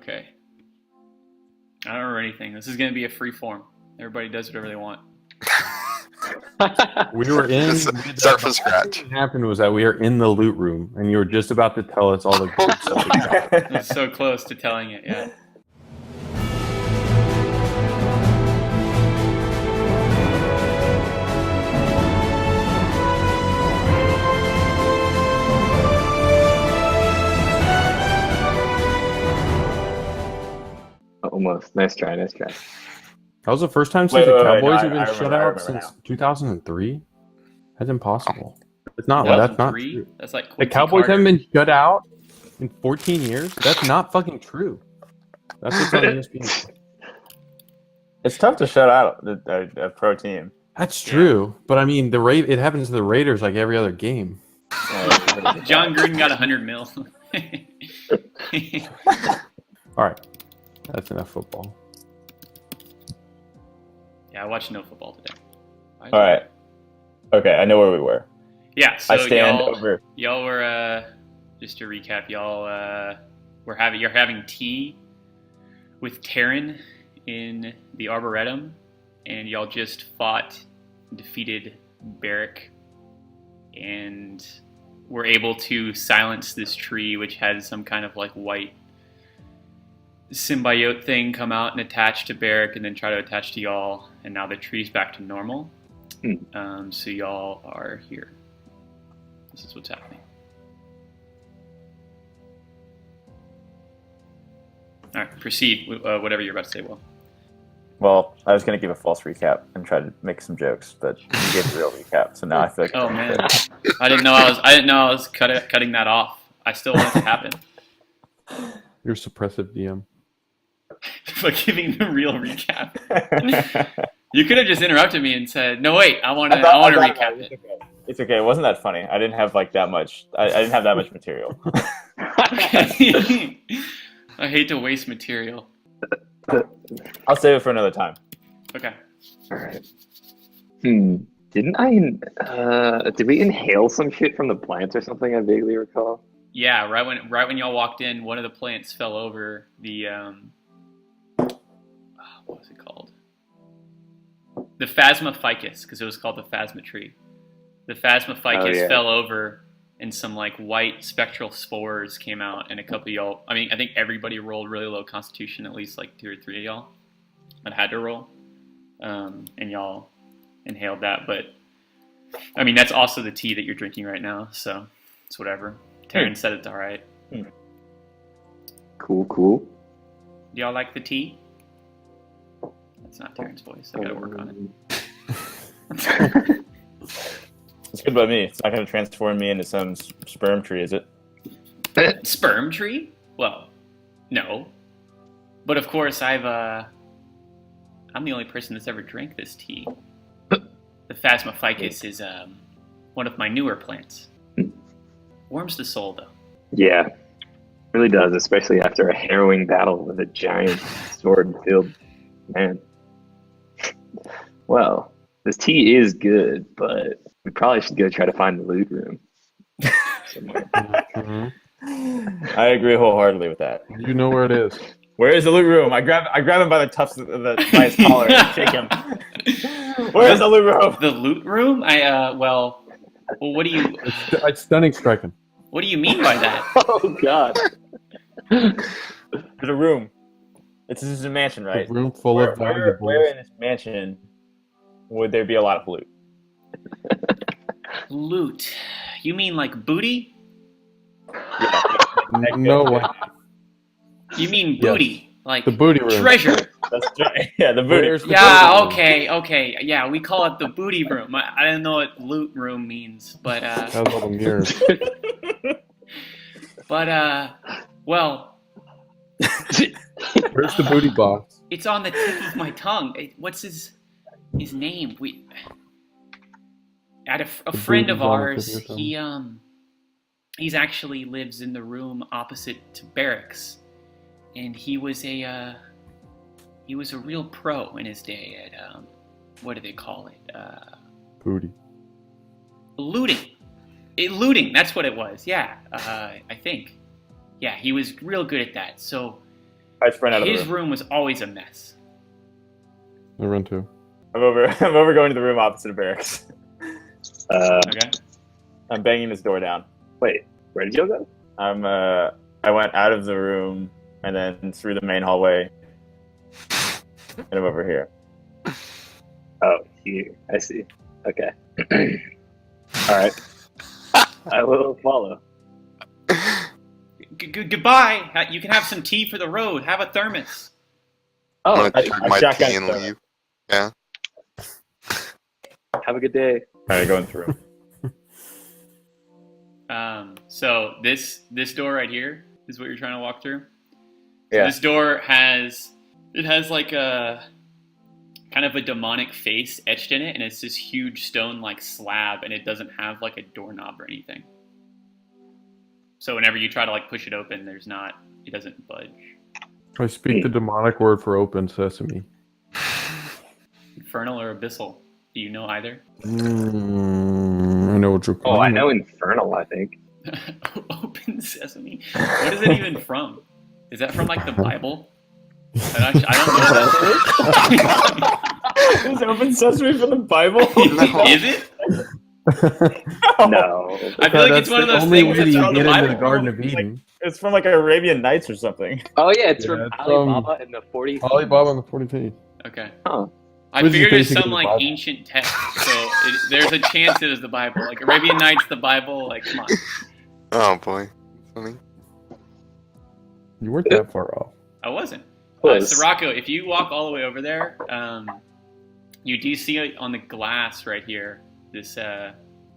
Okay. I don't remember anything. This is going to be a free form. Everybody does whatever they want. We were in. Start from scratch. What happened was that we were in the loot room, and you were just about to tell us all the good stuff we got. It was so close to telling it, yeah. Almost. Nice try. That was the first time since Wait, the wait, wait, Cowboys no, have been I shut remember out since now. 2003. That's impossible. It's not. That's not 2003? true. That's like The Quincy Cowboys Carter. haven't been shut out in 14 years. That's not fucking true. That's what's on ESPN. It's tough to shut out a pro team. That's true, but I mean, it happens to the Raiders like every other game. John Gruden got 100 mil. All right, that's enough football. Yeah, I watched no football today. All right. Okay, I know where we were. Yeah, so I stand over. y'all were just to recap, y'all you're having tea with Taryn in the Arboretum, and y'all just defeated Barrick, and were able to silence this tree, which had some kind of like white symbiote thing come out and attach to Barrick, and then try to attach to y'all, and now the tree's back to normal. So y'all are here. This is what's happening. All right, proceed. Whatever you're about to say, Will. Well, I was going to give a false recap and try to make some jokes, but you gave a real recap, so now I feel like. Oh man, I didn't know I was cutting that off. I still want it to happen. You're suppressive DM. But giving the real recap. You could have just interrupted me and said, "No, wait, I want to recap it." It's okay. It wasn't that funny. I didn't have like that much. I didn't have that much material. I hate to waste material. I'll save it for another time. Okay. All right. Didn't I? Did we inhale some shit from the plants or something? I vaguely recall. Yeah, right when y'all walked in, one of the plants fell over. The what was it called? The Phasma ficus, because it was called the Phasma tree. The Phasma ficus fell over, and some like white spectral spores came out, and a couple of y'all. I mean, I think everybody rolled really low Constitution, at least like 2 or 3 of y'all. That had to roll, and y'all inhaled that. But I mean, that's also the tea that you're drinking right now, so it's whatever. Taryn said it's all right. Cool. Do y'all like the tea? That's not Taryn's voice. I gotta work on it. It's good by me. It's not going to transform me into some sperm tree, is it? Sperm tree? Well, no. But of course, I'm the only person that's ever drank this tea. The Phasma ficus is one of my newer plants. Warms the soul, though. Yeah, really does, especially after a harrowing battle with a giant sword-filled man. Well, this tea is good, but we probably should go try to find the loot room. I agree wholeheartedly with that. You know where it is. Where is the loot room? I grab him by the tufts by his collar and shake him. Where is the loot room? The loot room? Well, what do you? It's stunning striking. What do you mean by that? Oh God! There's a room. This is a mansion, right? A room full of valuables. Where in this mansion would there be a lot of loot? Loot? You mean like booty? No way. You mean booty? Like The booty room. treasure? That's yeah, the booty. Where's the Yeah. booty room? Okay. Yeah, we call it the booty room. I don't know what loot room means, but Has all the mirrors. well, Where's the booty box? it's on the tip of my tongue. What's his name? We had a friend of booty's on the ours. tip of your tongue. He's actually lives in the room opposite to Barracks, and he was a real pro in his day at what do they call it? Booty. Looting. Looting. That's what it was. Yeah, I think. Yeah, he was real good at that. So I sprint out of the His room. room was always a mess. I run too. I'm over going to the room opposite of Eric's. Okay. I'm banging his door down. Wait, where did you go? I went out of the room and then through the main hallway. And I'm over here. Oh, here. I see. Okay. All right. I will follow. Goodbye. You can have some tea for the road. Have a thermos. Oh, I'm gonna I drink my shotgun tea and started. leave. Yeah. have a good day. Alright, going through. So this door right here is what you're trying to walk through. So Yeah. this door has like a kind of a demonic face etched in it, and it's this huge stone like slab, and it doesn't have like a doorknob or anything. So whenever you try to like push it open, it doesn't budge. I speak the demonic word for open sesame. Infernal or abyssal? Do you know either? I know what you're Oh, I calling know Infernal, I think. Open sesame. What is it even from? Is that from like the Bible? I don't know. Is Open Sesame from the Bible? Is it? No. I feel like it's one of those only things way that's you from get the into Bible. the Garden of Eden. It's from like Arabian Nights or something. Oh, yeah, it's Yeah, from it's Alibaba and the 40 Alibaba and the 40 Thieves. Okay. Huh. I Which is figured it's basically some the like Bible. ancient text, so there's a chance it is the Bible. Like Arabian Nights, the Bible. Like, come on. Oh boy. Funny. You weren't that far off. I wasn't. Close. Sirocco, if you walk all the way over there, you do see on the glass right here this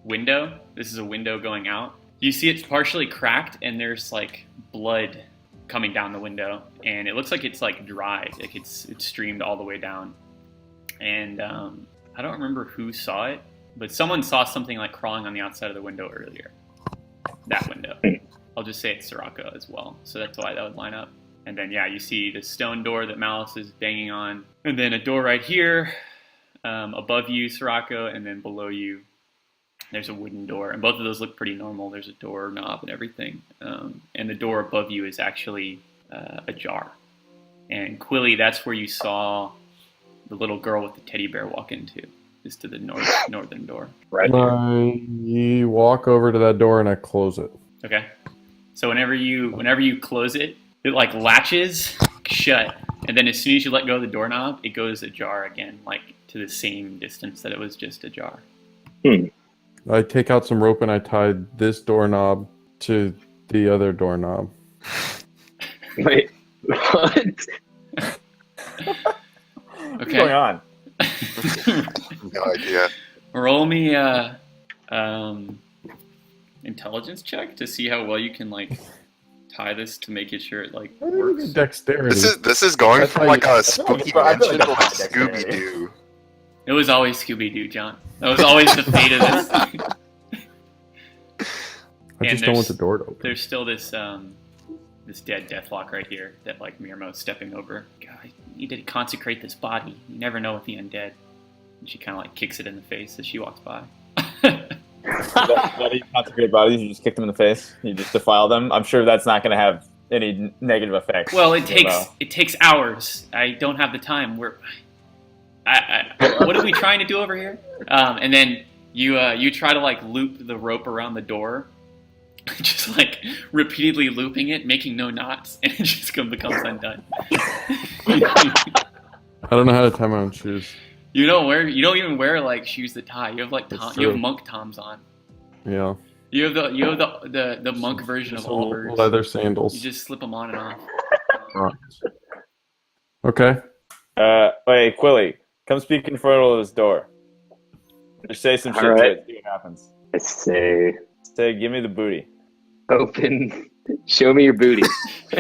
window. This is a window going out. You see it's partially cracked, and there's like blood coming down the window, and it looks like it's like dried, like it's streamed all the way down. And I don't remember who saw it, but someone saw something like crawling on the outside of the window earlier. That window. I'll just say it's Sirocco as well, so that's why that would line up. And then, yeah, you see the stone door that Malice is banging on. And then a door right here, above you, Sirocco, and then below you, there's a wooden door. And both of those look pretty normal. There's a door knob and everything. And the door above you is actually ajar. And Quilly, that's where you saw the little girl with the teddy bear walk into, is to the northern door. Right there. You walk over to that door and I close it. Okay. So whenever you close it, it like latches shut, and then as soon as you let go of the doorknob, it goes ajar again, like to the same distance that it was just ajar. I take out some rope and I tie this doorknob to the other doorknob. Wait, what? What's going on? No idea. Roll me a intelligence check to see how well you can like tie this to make it sure it like I didn't works. get dexterity. This is going That's from how like you- a spooky I feel mansion like to like that's my dexterity. Scooby Doo. It was always Scooby-Doo, John. That was always the fate of this. I just and don't want there's- the door to open. There's still this this dead Deathlock right here that like Mirmo's stepping over. God, you need to consecrate this body. You never know with the undead. And she kind of like kicks it in the face as she walks by. That you consecrate bodies, you just kick them in the face, you just defile them. I'm sure that's not going to have any negative effects. Well, it Mirmo. takes hours. I don't have the time. What are we trying to do over here? And then you try to like loop the rope around the door, just like repeatedly looping it, making no knots, and it just becomes undone. I don't know how to tie my own shoes. You don't even wear like shoes that tie. You have like That's you have true. monk toms on. Yeah. You have the monk version of Just little Allbirds. leather You sandals. just slip them on and off. Okay. Wait, Quilly, come speak in front of this door. Just say some shit to Alright. it, see what happens. I say, Say, give me the booty. open, show me your booty,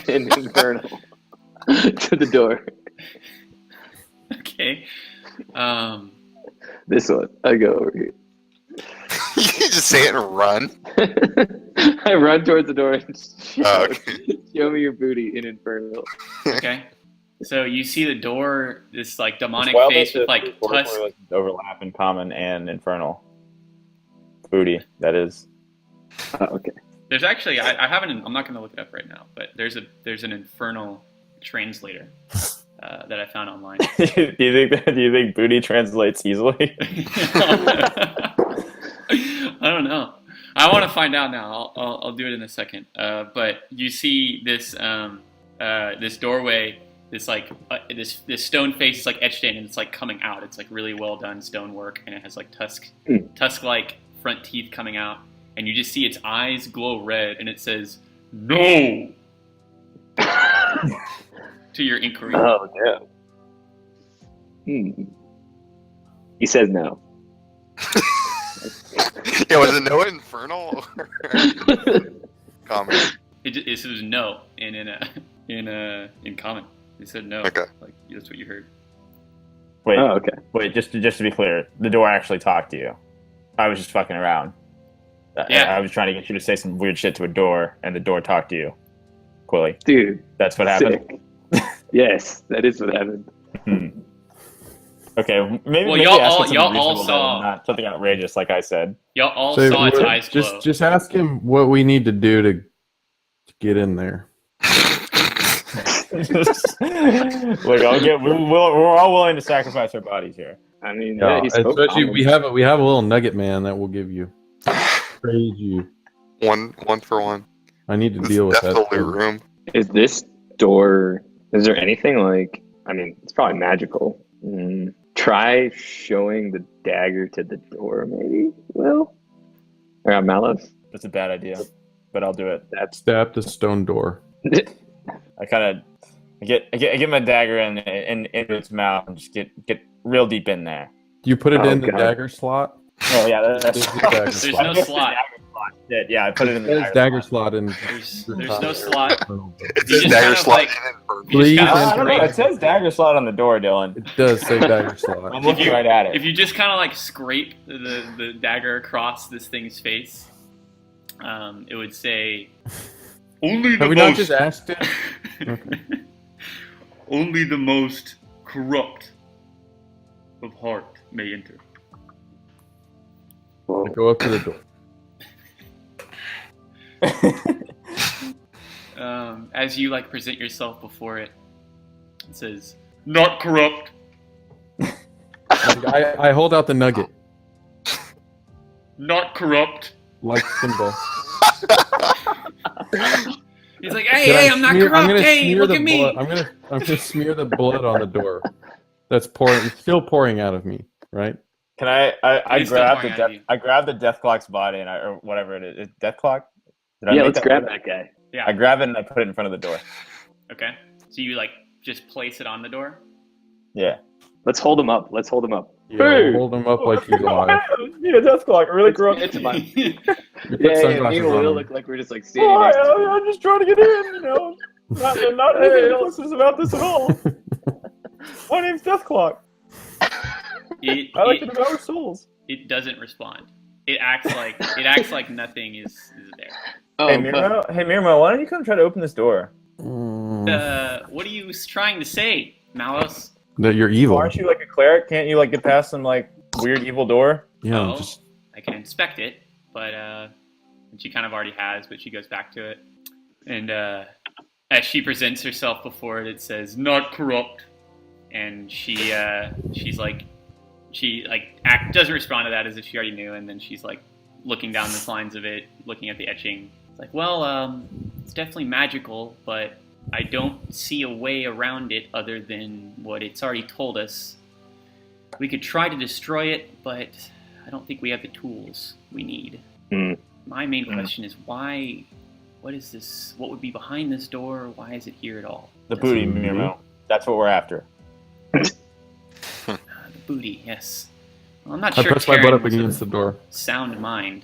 and Infernal to the door. Okay. This one. I go over here. You just say it and run. I run towards the door and Oh, shout, show me your booty in Infernal. Okay. So you see the door, this like demonic Well, face that's with a- like tusk. overlap in common and infernal. Booty, that is. Oh, okay. There's actually I haven't. I'm not going to look it up right now, but there's an infernal translator that I found online. Do you think booty translates easily? I don't know. I want to find out now. I'll do it in a second. But you see this this doorway, this like this stone face is like etched in, and it's like coming out. It's like really well done stonework, and it has like tusk like front teeth coming out, and you just see its eyes glow red, and it says no to your inquiry. Oh yeah. He says no. Yeah, was it no infernal or common? It was no in common. They said no. Okay. Like that's what you heard. Wait, Oh, okay. wait. Just to be clear, the door actually talked to you. I was just fucking around. Yeah. I was trying to get you to say some weird shit to a door, and the door talked to you. Quilly, Dude, that's what happened. sick. Yes, that is what happened. Okay, maybe. Well, maybe y'all ask all- it something y'all all reasonable saw- then, not something outrageous, like I said. Y'all all Say, saw its what- eyes glow. just ask him what we need to do to get in there. Look, we're all willing to sacrifice our bodies here. I mean, Yeah, yeah, he spoke especially common. we have a little nugget man that will give you. Praise you. One for one. I need to This deal with Death that. the loot room. Is this door? Is there anything like? I mean, it's probably magical. Try showing the dagger to the door, maybe. Will or Malus? That's a bad idea, but I'll do it. Stab the stone door. I get my dagger into its mouth and just get real deep in there. You put it Oh, in the God. dagger slot. Oh yeah, that's There's the dagger There's slot. no slot. Yeah, I put it in the There's dagger slot in. There's no slot. It You says just dagger kind of, slot like- in infernal. Please just kinda I don't know. scrape- It says dagger slot on the door, Dylan. It does say dagger I'm slot. looking right at it. If you just kind of like scrape the dagger across this thing's face, it would say, "Only the Have we not most, just asked him? Okay. only the most corrupt of heart may enter." Go up to the door. As you like present yourself before it, it says, "Not corrupt." I hold out the nugget Not corrupt. like Simba. He's like, hey, Can I I'm not smear- I'm corrupt. gonna Hey, smear look the at me. blood. I'm gonna smear the blood on the door. That's pouring. It's still pouring out of me, right? Can I Please don't grab worry the out of you. I grab the death clock's body and or whatever it is. Death clock? Did I Yeah, make let's grab that guy. Yeah. I grab it and I put it in front of the door. Okay. So you like just place it on the door. Yeah. Let's hold him up. Let's hold him up. Yeah, Hey! hold him up like he's alive. Yeah, death clock. Really grew It's mine. You put Yeah, sunglasses me and on Will him. look like we're just like standing next to each other. I'm just trying to get in, you know. Not anything else about this at all. My name's Death Clock. It, I like to it, devour souls. it doesn't respond. It acts like nothing is there. Oh, Hey, but- Mirmo, why don't you come try to open this door? What are you trying to say, Malus? That you're evil. Aren't you like a cleric? Can't you like get past some like weird evil door? Yeah, Oh. just I can inspect it, but and she kind of already has, but she goes back to it. And as she presents herself before it, it says "not corrupt," and she's like, doesn't respond to that as if she already knew, and then she's like looking down the lines of it, looking at the etching. It's like, well, it's definitely magical, but I don't see a way around it other than what it's already told us. We could try to destroy it, but I don't think we have the tools we need. My main question is why? What is this? What would be behind this door? Why is it here at all? The booty, Mirmo. That's what we're after. The booty, yes. Well, I'm not I sure. press my butt Karen up was of against the door. sound mind.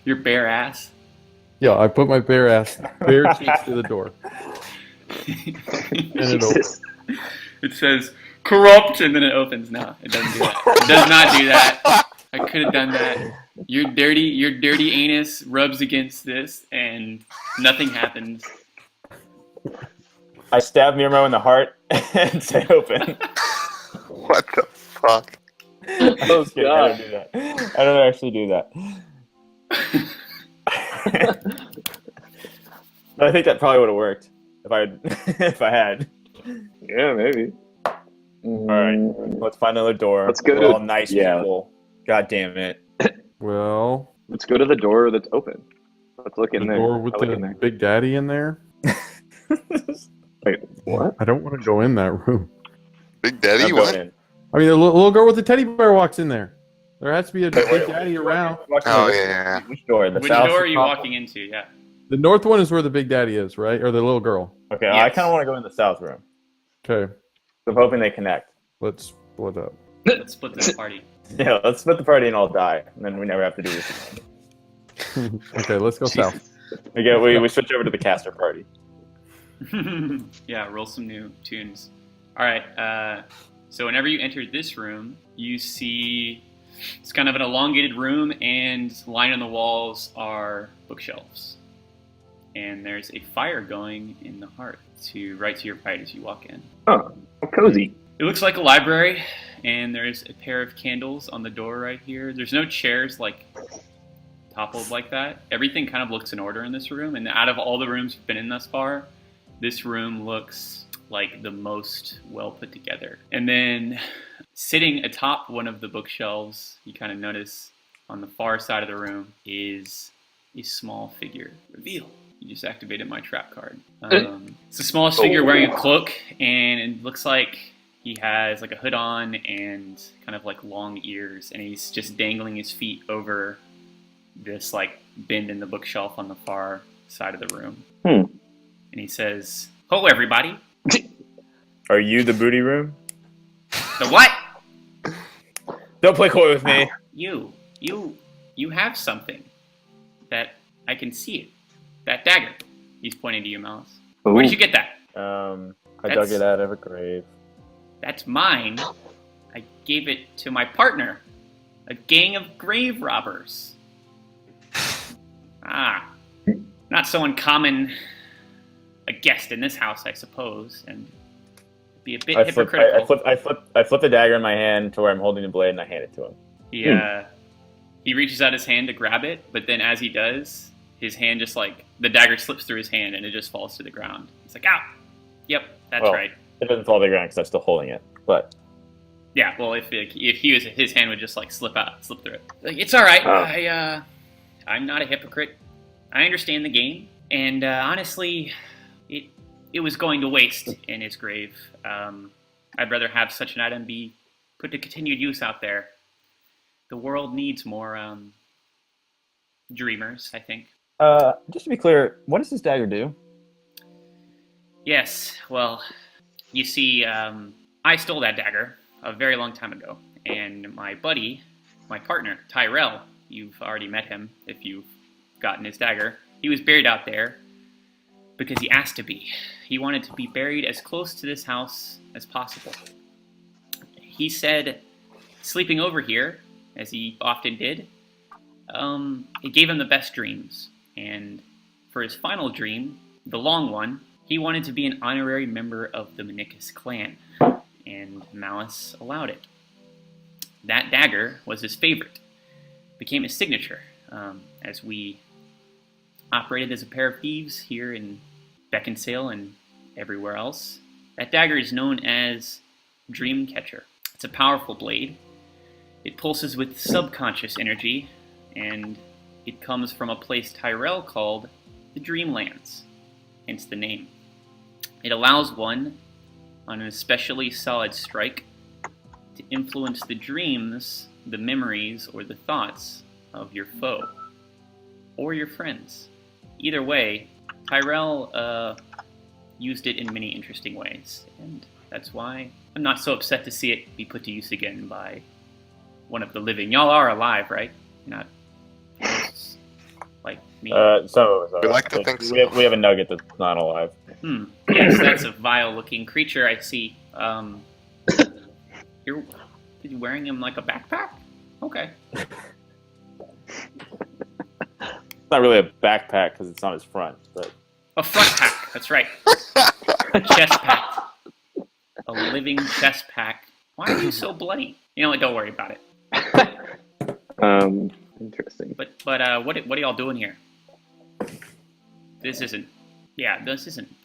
Your bare ass. Yeah, I put my bare cheeks to the door. And it opens. Jesus. It says corrupt, and then it opens. No, it doesn't do that. It does not do that. I could have done that. Your dirty anus rubs against this, and nothing happens. I stab Mirmo in the heart and say open. What the fuck? I was kidding. I don't do that. I don't actually do that. But I think that probably would have worked. If I if I had. Yeah, maybe. All right, let's find another door. Let's go We're to- all nice yeah. people. God damn it. Well, Let's go to the door that's open. Let's look the in there. door with I'll look the in there. Big Daddy in there. Wait, what? I don't want to go in that room. Big Daddy, I'm what? going in. I mean, the little girl with the teddy bear walks in there. There has to be a Wait, Big Daddy around. Oh, yeah. Which door? The Which south? door are you top? walking into? Yeah. The north one is where the Big Daddy is, right? Or the little girl. Okay, I Yes. kind of want to go in the south room. Okay, I'm hoping they connect. let's split up. Let's split this party. Yeah, let's split the party and all die, and then we never have to do this again. Okay, let's go south. We switch over to the caster party. Yeah, roll some new tunes. All right. So whenever you enter this room, you see it's kind of an elongated room, and lined on the walls are bookshelves. And there's a fire going in the hearth right to your right as you walk in. Oh, how cozy. It looks like a library, and there's a pair of candles on the door right here. There's no chairs like toppled like that. Everything kind of looks in order in this room, and out of all the rooms we've been in thus far, this room looks like the most well put together. And then sitting atop one of the bookshelves, you kind of notice on the far side of the room is a small figure. Reveal. You just activated my trap card. It's the smallest figure wearing a cloak, and it looks like he has like a hood on and kind of like long ears, and he's just dangling his feet over this like bend in the bookshelf on the far side of the room. And he says, "Ho, everybody." Are you the booty room? The what? Don't play coy with me. You have something that I can see it. That dagger. He's pointing to you, Malice. Ooh. Where did you get that? I dug it out of a grave. That's mine. I gave it to my partner. A gang of grave robbers. Not so uncommon a guest in this house, I suppose, and be a bit hypocritical. I flip the dagger in my hand to where I'm holding the blade, and I hand it to him. He reaches out his hand to grab it, but then as he does, his hand just like the dagger slips through his hand and it just falls to the ground. He's like, "Ow! Yep, that's Well, right." It doesn't fall to the ground because I'm still holding it. But Yeah, well, if his hand would just like slip through it. Like, it's all right. I'm not a hypocrite. I understand the game, and honestly, it was going to waste in his grave. I'd rather have such an item be put to continued use out there. The world needs more dreamers, I think. just to be clear, what does this dagger do? Yes, well, you see, I stole that dagger a very long time ago, and my buddy, my partner, Tyrell, you've already met him if you've gotten his dagger, he was buried out there because he asked to be. He wanted to be buried as close to this house as possible. He said sleeping over here, as he often did, it gave him the best dreams, and for his final dream, the long one, he wanted to be an honorary member of the Menicus clan, and Malice allowed it. That dagger was his favorite, became his signature, as we operated as a pair of thieves here in Beckinsale and everywhere else. That dagger is known as Dreamcatcher. It's a powerful blade. It pulses with subconscious energy, and it comes from a place Tyrell called the Dreamlands, hence the name. It allows one, on an especially solid strike, to influence the dreams, the memories, or the thoughts of your foe, or your friends. Either way, Tyrell used it in many interesting ways, and that's why I'm not so upset to see it be put to use again by one of the living. Y'all are alive, right? You're not ghosts like me. So We like to think so. We have a nugget that's not alive. Yes, that's a vile-looking creature, I see. You're wearing him like a backpack? Okay. It's not really a backpack because it's on his front, but A front pack, that's right. A chest pack. A living chest pack. Why are you so bloody? You know what, don't worry about it. Interesting. But what are y'all doing here? This isn't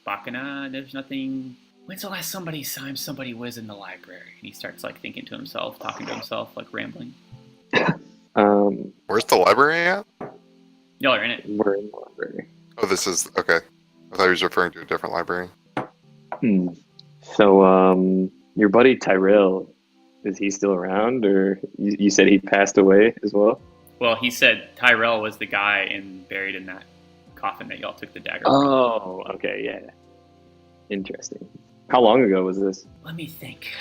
fucking, there's nothing. When's the last time somebody was in the library? And he starts like thinking to himself, talking to himself, like rambling. Where's the library at? Y'all are in it. We're in the library. Oh, this is okay. I thought he was referring to a different library. So, your buddy Tyrell, is he still around, or you said he passed away as well? Well, he said Tyrell was the guy buried in that coffin that y'all took the dagger from. Oh, okay, yeah. Interesting. How long ago was this? Let me think.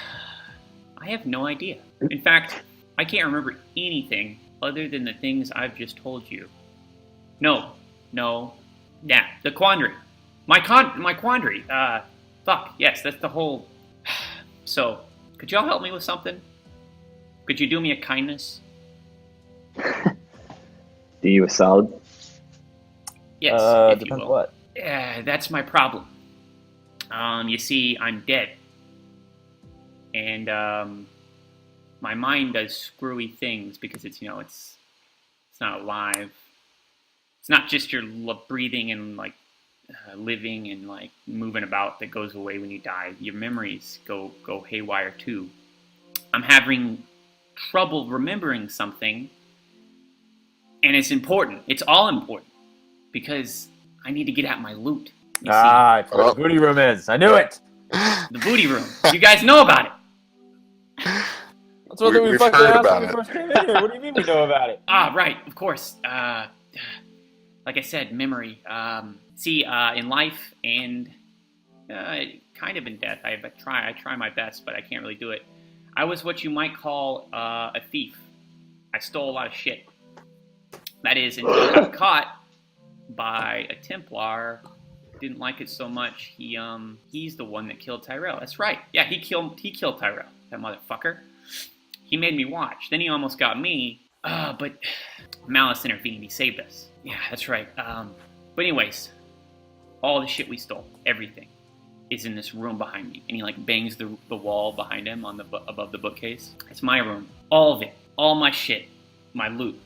I have no idea. In fact, I can't remember anything other than the things I've just told you. No. Yeah, the quandary. My quandary. Fuck, yes, that's the whole... So, could y'all help me with something? Could you do me a kindness? Do you a solid? Yes, if you Depends will. what. Yeah, that's my problem. You see, I'm dead. And, my mind does screwy things because it's not alive. It's not just your breathing and, like, living and, like, moving about that goes away when you die. Your memories go haywire, too. I'm having trouble remembering something, and it's important. It's all important, because I need to get at my loot. You see, It's where the booty room is. I knew it. the booty room. You guys know about it. That's what we We've fucking heard asked about when we it. first came in here. What do you mean we know about it? Right, of course. Like I said, memory. In life and kind of in death, I try my best, but I can't really do it. I was what you might call a thief. I stole a lot of shit. That is, until I got caught by a Templar. Didn't like it so much. He's the one that killed Tyrell. That's right. Yeah, he killed Tyrell. That motherfucker. He made me watch. Then he almost got me. But Malice intervened. He saved us. Yeah, that's right. But anyways, all the shit we stole, everything, is in this room behind me. And he like bangs the wall behind him on above the bookcase. It's my room. All of it. All my shit. My loot.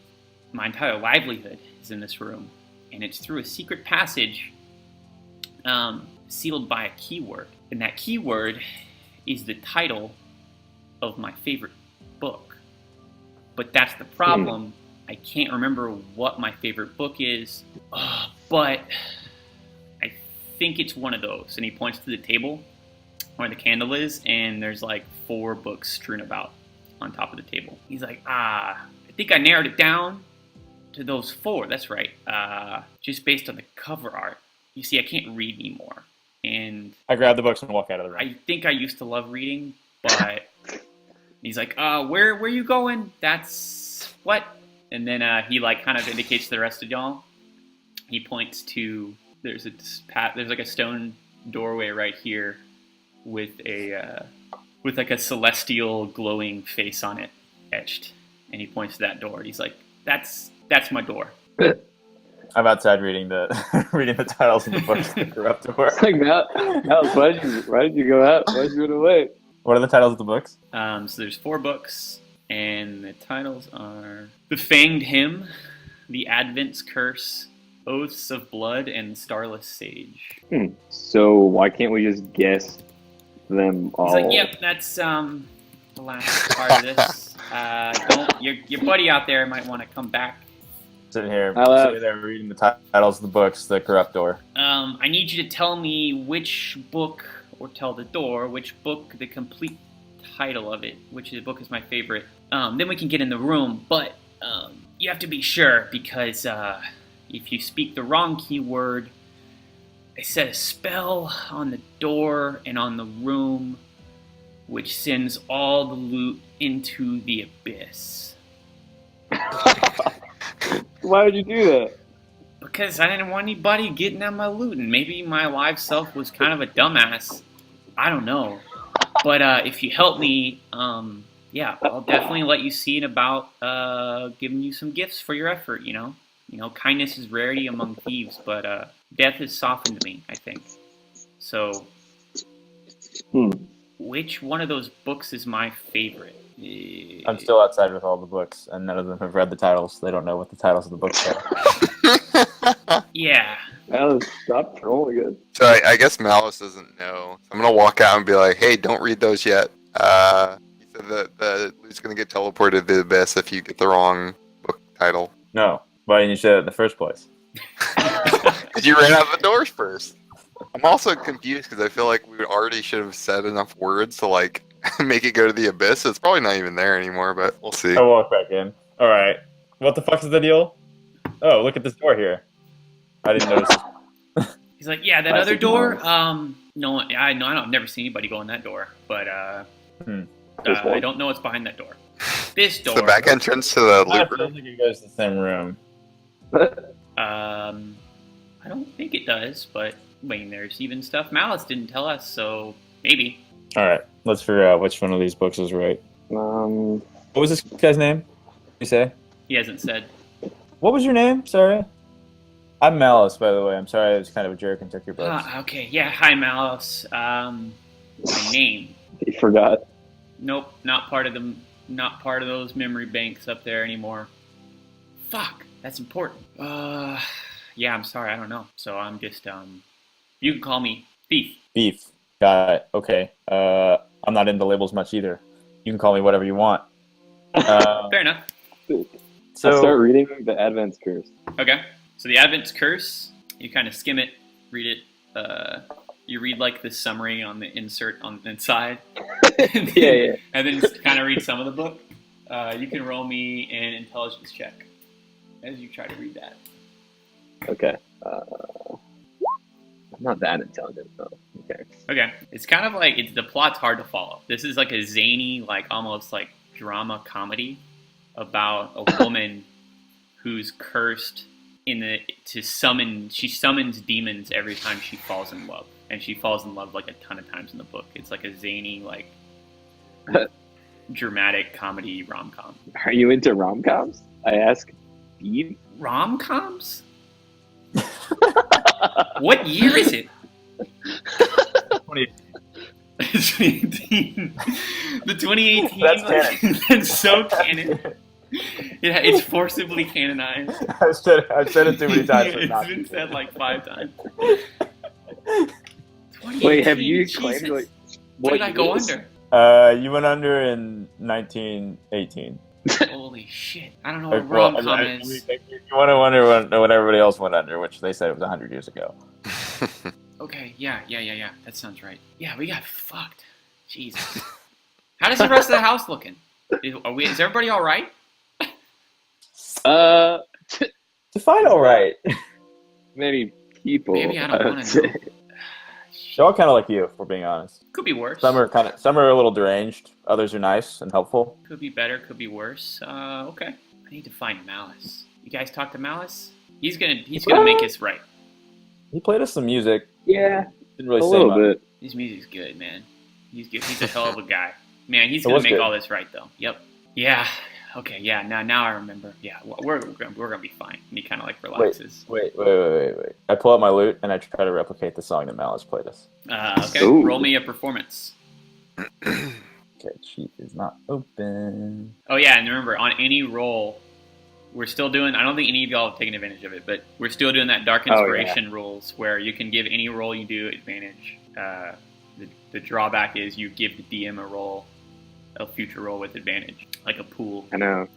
My entire livelihood is in this room. And it's through a secret passage sealed by a keyword. And that keyword is the title of my favorite book. But that's the problem. I can't remember what my favorite book is, but I think it's one of those. And he points to the table where the candle is, and there's like 4 books strewn about on top of the table. He's like, I think I narrowed it down to those 4. That's right. Just based on the cover art. You see, I can't read anymore. And I grab the books and walk out of the room. I think I used to love reading, but he's like, where are you going? That's what? And then he like kind of indicates to the rest of y'all. He points to there's like a stone doorway right here with like a celestial glowing face on it etched, and he points to that door. He's like, that's my door. I'm outside reading the titles of the books that are up to work. It's like, Malice, why did you go out? Why did you run away? What are the titles of the books? So there's 4 books, and the titles are The Fanged Hymn, The Advent's Curse, Oaths of Blood, and Starless Sage. So why can't we just guess them all? He's like, yep, that's the last part of this. Your buddy out there might want to come back. Sitting here, Hello. there reading the titles of the books, The Corrupt Door. I need you to tell me which book, or tell the door, which book, the complete title of it, which book is my favorite. Then we can get in the room, but you have to be sure, because if you speak the wrong keyword, I set a spell on the door and on the room, which sends all the loot into the abyss. Why would you do that? Because I didn't want anybody getting at my loot, and maybe my live self was kind of a dumbass. I don't know. But if you help me, yeah, I'll definitely let you see it about giving you some gifts for your effort, you know? You know, kindness is rarity among thieves, but death has softened me, I think. So, which one of those books is my favorite? I'm still outside with all the books, and none of them have read the titles. They don't know what the titles of the books are. Yeah. Malice, stop trolling us. So I guess Malice doesn't know. I'm gonna walk out and be like, "Hey, don't read those yet." He said that the loot's gonna get teleported to the abyss if you get the wrong book title. No. Why didn't you say that in the first place? Because you ran out the doors first. I'm also confused because I feel like we already should have said enough words to like make it go to the abyss. It's probably not even there anymore, but we'll see. I walk back in. All right. What the fuck is the deal? Oh, look at this door here. I didn't notice. He's like, yeah, that Classic other door. Malice. No, I've never seen anybody go in that door, but This I one. don't know what's behind that door. This It's door. the back entrance to the I loot feel room. like it goes to the same room. I don't think it does, but I mean, there's even stuff Malice didn't tell us, so maybe. All right. Let's figure out which one of these books is right. Um, What was this guy's name? You say? He hasn't said. What was your name? Sorry. I'm Malice, by the way. I'm sorry I was kind of a jerk and took your books. Okay, yeah, hi Malice. My name. he forgot. Nope, not part of those memory banks up there anymore. Fuck, that's important. Yeah, I'm sorry, I don't know. So I'm just you can call me Thief. Beef. Got it. Okay. I'm not into labels much either. You can call me whatever you want. Fair enough. I'll So start reading the Advent's Curse. Okay. So the Advent's Curse, you kind of skim it, read it. You read like the summary on the insert on the inside. And then, Yeah. And then kind of read some of the book. You can roll me an intelligence check as you try to read that. Okay. I'm not that intelligent, though. Okay. Okay. It's kind of like the plot's hard to follow. This is like a zany, like almost like drama comedy about a woman who's cursed she summons demons every time she falls in love. And she falls in love like a ton of times in the book. It's like a zany, like dramatic comedy rom-com. Are you into rom-coms? I ask. Eve? Rom-coms? What year is it? 2018. The 2018. That's canon. That's so canon. Yeah, it's forcibly canonized. I've said it too many times. but It's not been said like 5 times. Wait, have you 2018, claimed Jesus. like What did I go years? under? You went under in 1918. Holy shit! I don't know what rom-com is. You want to wonder when everybody else went under, which they said it was 100 years ago. Okay, yeah. That sounds right. Yeah, we got fucked. Jesus. How does the rest of the house looking? Is everybody all right? Define all right. Maybe people. Maybe I don't would want to say. know. They're all kind of like you, if we're being honest. Could be worse. Some are a little deranged. Others are nice and helpful. Could be better. Could be worse. Okay. I need to find Malice. You guys talk to Malice? He's gonna make us right. He played us some music. Yeah, Didn't really a say little much. bit. His music's good, man. He's good. He's a hell of a guy. Man, he's It gonna was make good. all this right, though. Yep. Yeah. Okay. Yeah. Now I remember. Yeah. We're gonna be fine. And he kind of like relaxes. Wait. I pull out my lute and I try to replicate the song that Malice played us. Okay. Ooh. Roll me a performance. Okay, cheat is not open. Oh yeah, and remember on any roll, we're still doing. I don't think any of y'all have taken advantage of it, but we're still doing that dark Oh, yeah. inspiration rules where you can give any roll you do advantage. The drawback is you give the DM a future roll with advantage, like a pool. I know.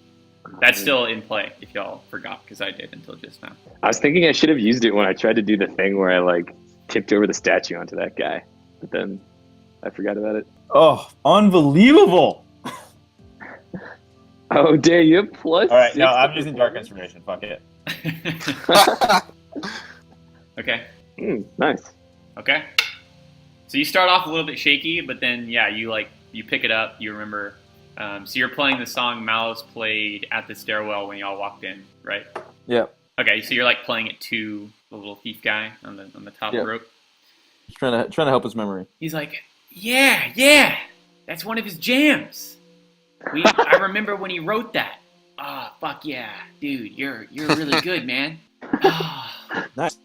That's still in play if y'all forgot, because I did until just now. I was thinking I should have used it when I tried to do the thing where I like tipped over the statue onto that guy, but then I forgot about it. Oh, unbelievable! Oh, dare you plus? All right, 6 no, to I'm using dark performance? inspiration. Fuck it. Okay. Nice. Okay. So you start off a little bit shaky, but then yeah, you pick it up. You remember. So you're playing the song Malice played at the stairwell when y'all walked in, right? Yep. Okay, so you're like playing it to the little thief guy on the top Yeah. rope. Just trying to help his memory. He's like, yeah, that's one of his jams. I remember when he wrote that. Ah, fuck yeah, dude, you're really good, man. Ah, Nice.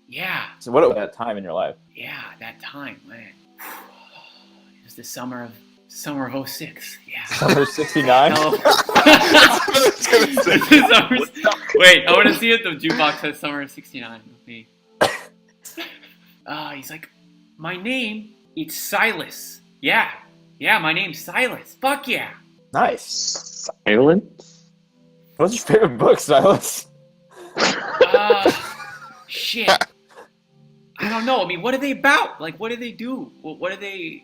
yeah, So what about that time in your life? that time, man. It was the summer of Summer of '06. Yeah. Summer '69. No. That's what I was gonna say. Wait, I want to see if the jukebox says Summer of '69. Me. He's like, my name, it's Silas. Yeah, my name's Silas. Fuck yeah. Nice. Silence? What's your favorite book, Silas? Shit. I don't know. I mean, what are they about? Like, what do they do? What are they?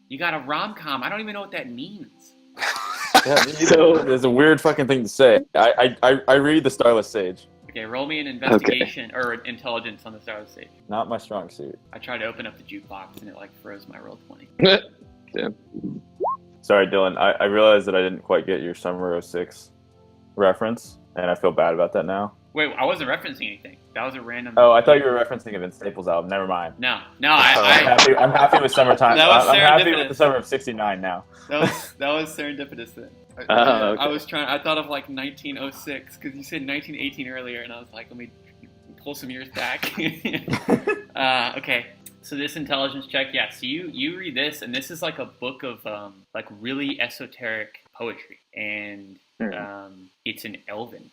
You got a rom-com. I don't even know what that means. Yeah, so there's a weird fucking thing to say. I read the Starless Sage. Okay, roll me an investigation or intelligence on the Starless Sage. Not my strong suit. I tried to open up the jukebox and it like froze my roll 20. Damn. Sorry, Dylan. I realized that I didn't quite get your Summer '06 reference, and I feel bad about that now. Wait, I wasn't referencing anything. That was a random. Oh, I thought you were referencing a Vince Staples album. Never mind. No, I'm happy with Summertime. That was I'm happy serendipitous. with the Summer of '69 now. that was serendipitous then. Okay. I thought of like 1906 because you said 1918 earlier, and I was like, let me pull some years back. Okay, so this intelligence check, yeah. So you read this, and this is like a book of like really esoteric poetry, and it's in Elven.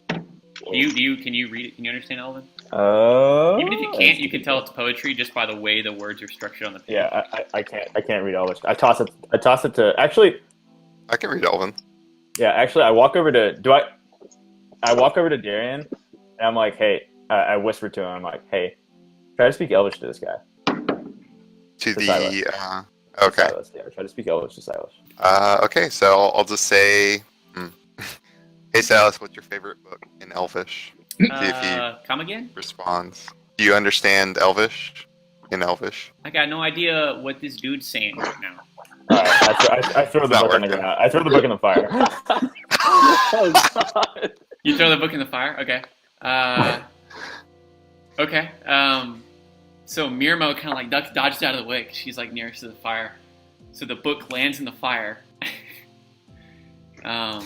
Can you read it? Can you understand Elven? Even if you can't, you can tell it's poetry just by the way the words are structured on the page. Yeah, I can't read Elvish. I toss it to actually. I can read Elven. Yeah, actually, I walk over to I walk over to Darian, and I'm like, hey, I whisper to him, I'm like, hey, try to speak Elvish to this guy. To the Silas. okay. Silas, yeah, try to speak Elvish to Silas. Okay, so I'll just say, hey Silas, what's your favorite book in Elvish? See if he Come again? responds. Do you understand Elvish? In Elvish? I got no idea what this dude's saying right now. I throw the Not book in the working. ground. I throw the book in the fire. Oh, God. You throw the book in the fire? Okay. Okay. So Mirmo kind of like dodges out of the way 'cause she's like nearest to the fire. So the book lands in the fire. And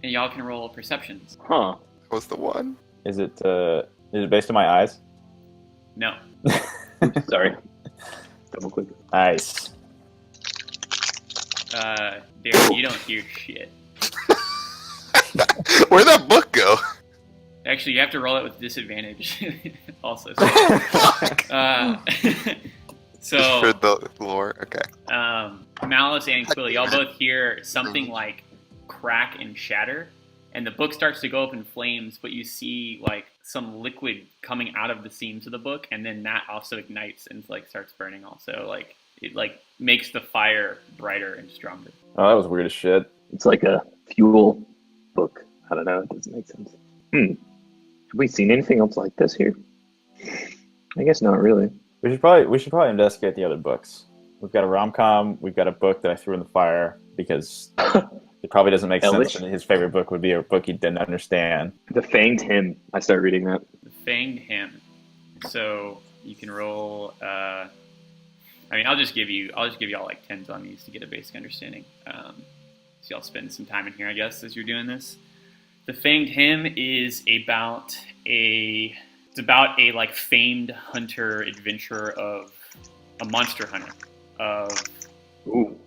y'all can roll perceptions. Huh. That was the one? Is it based on my eyes? No. Sorry. Double click. Nice. Derek, you don't hear shit. Where'd that book go? Actually, you have to roll it with disadvantage. Also. So, For the lore? Okay. Malice and Quilly, y'all both hear something like crack and shatter, and the book starts to go up in flames, but you see like some liquid coming out of the seams of the book, and then that also ignites and like starts burning also. Like it like makes the fire brighter and stronger. Oh, that was weird as shit. It's like a fuel book. I don't know. It doesn't make sense. Have we seen anything else like this here? I guess not really. We should probably investigate the other books. We've got a rom-com. We've got a book that I threw in the fire because it probably doesn't make sense. Elvish? And his favorite book would be a book he didn't understand. The Fanged Hymn. I start reading that. The Fanged Hymn. So you can roll. I mean, I'll just give you all like 10s on these to get a basic understanding. So y'all spend some time in here, I guess, as you're doing this. The Fanged Hymn is about a like famed hunter adventurer of a monster hunter. Ooh.